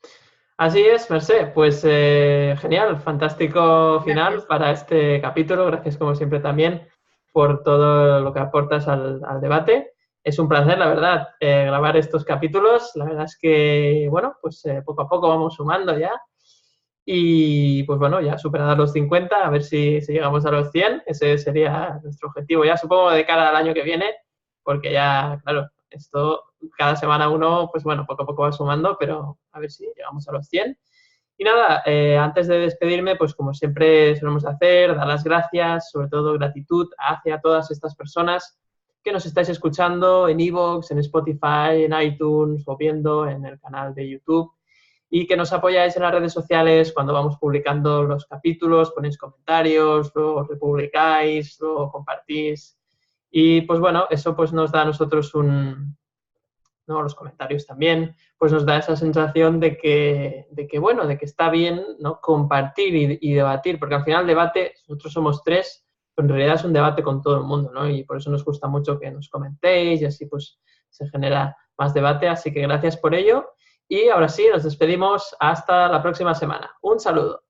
Así es, Mercé. Pues genial, fantástico final Gracias. para este capítulo. Gracias, como siempre, también por todo lo que aportas al debate. Es un placer, la verdad, grabar estos capítulos. La verdad es que, bueno, pues poco a poco vamos sumando ya. Y, pues bueno, ya superados los 50, a ver si llegamos a los 100. Ese sería nuestro objetivo ya, supongo, de cara al año que viene, porque ya, claro, esto cada semana uno, pues bueno, poco a poco va sumando, pero a ver si llegamos a los 100. Y nada, antes de despedirme, pues como siempre solemos hacer, dar las gracias, sobre todo gratitud hacia todas estas personas que nos estáis escuchando en iVoox, en Spotify, en iTunes o viendo en el canal de YouTube. y que nos apoyáis en las redes sociales cuando vamos publicando los capítulos, ponéis comentarios, lo republicáis, lo compartís. Y pues bueno, eso pues nos da a nosotros ¿no? Los comentarios también, pues nos da esa sensación de que está bien, ¿no? Compartir y debatir, porque al final el debate, nosotros somos 3, pero en realidad es un debate con todo el mundo, ¿no? Y por eso nos gusta mucho que nos comentéis y así pues se genera más debate, así que gracias por ello. Y ahora sí, nos despedimos hasta la próxima semana. Un saludo.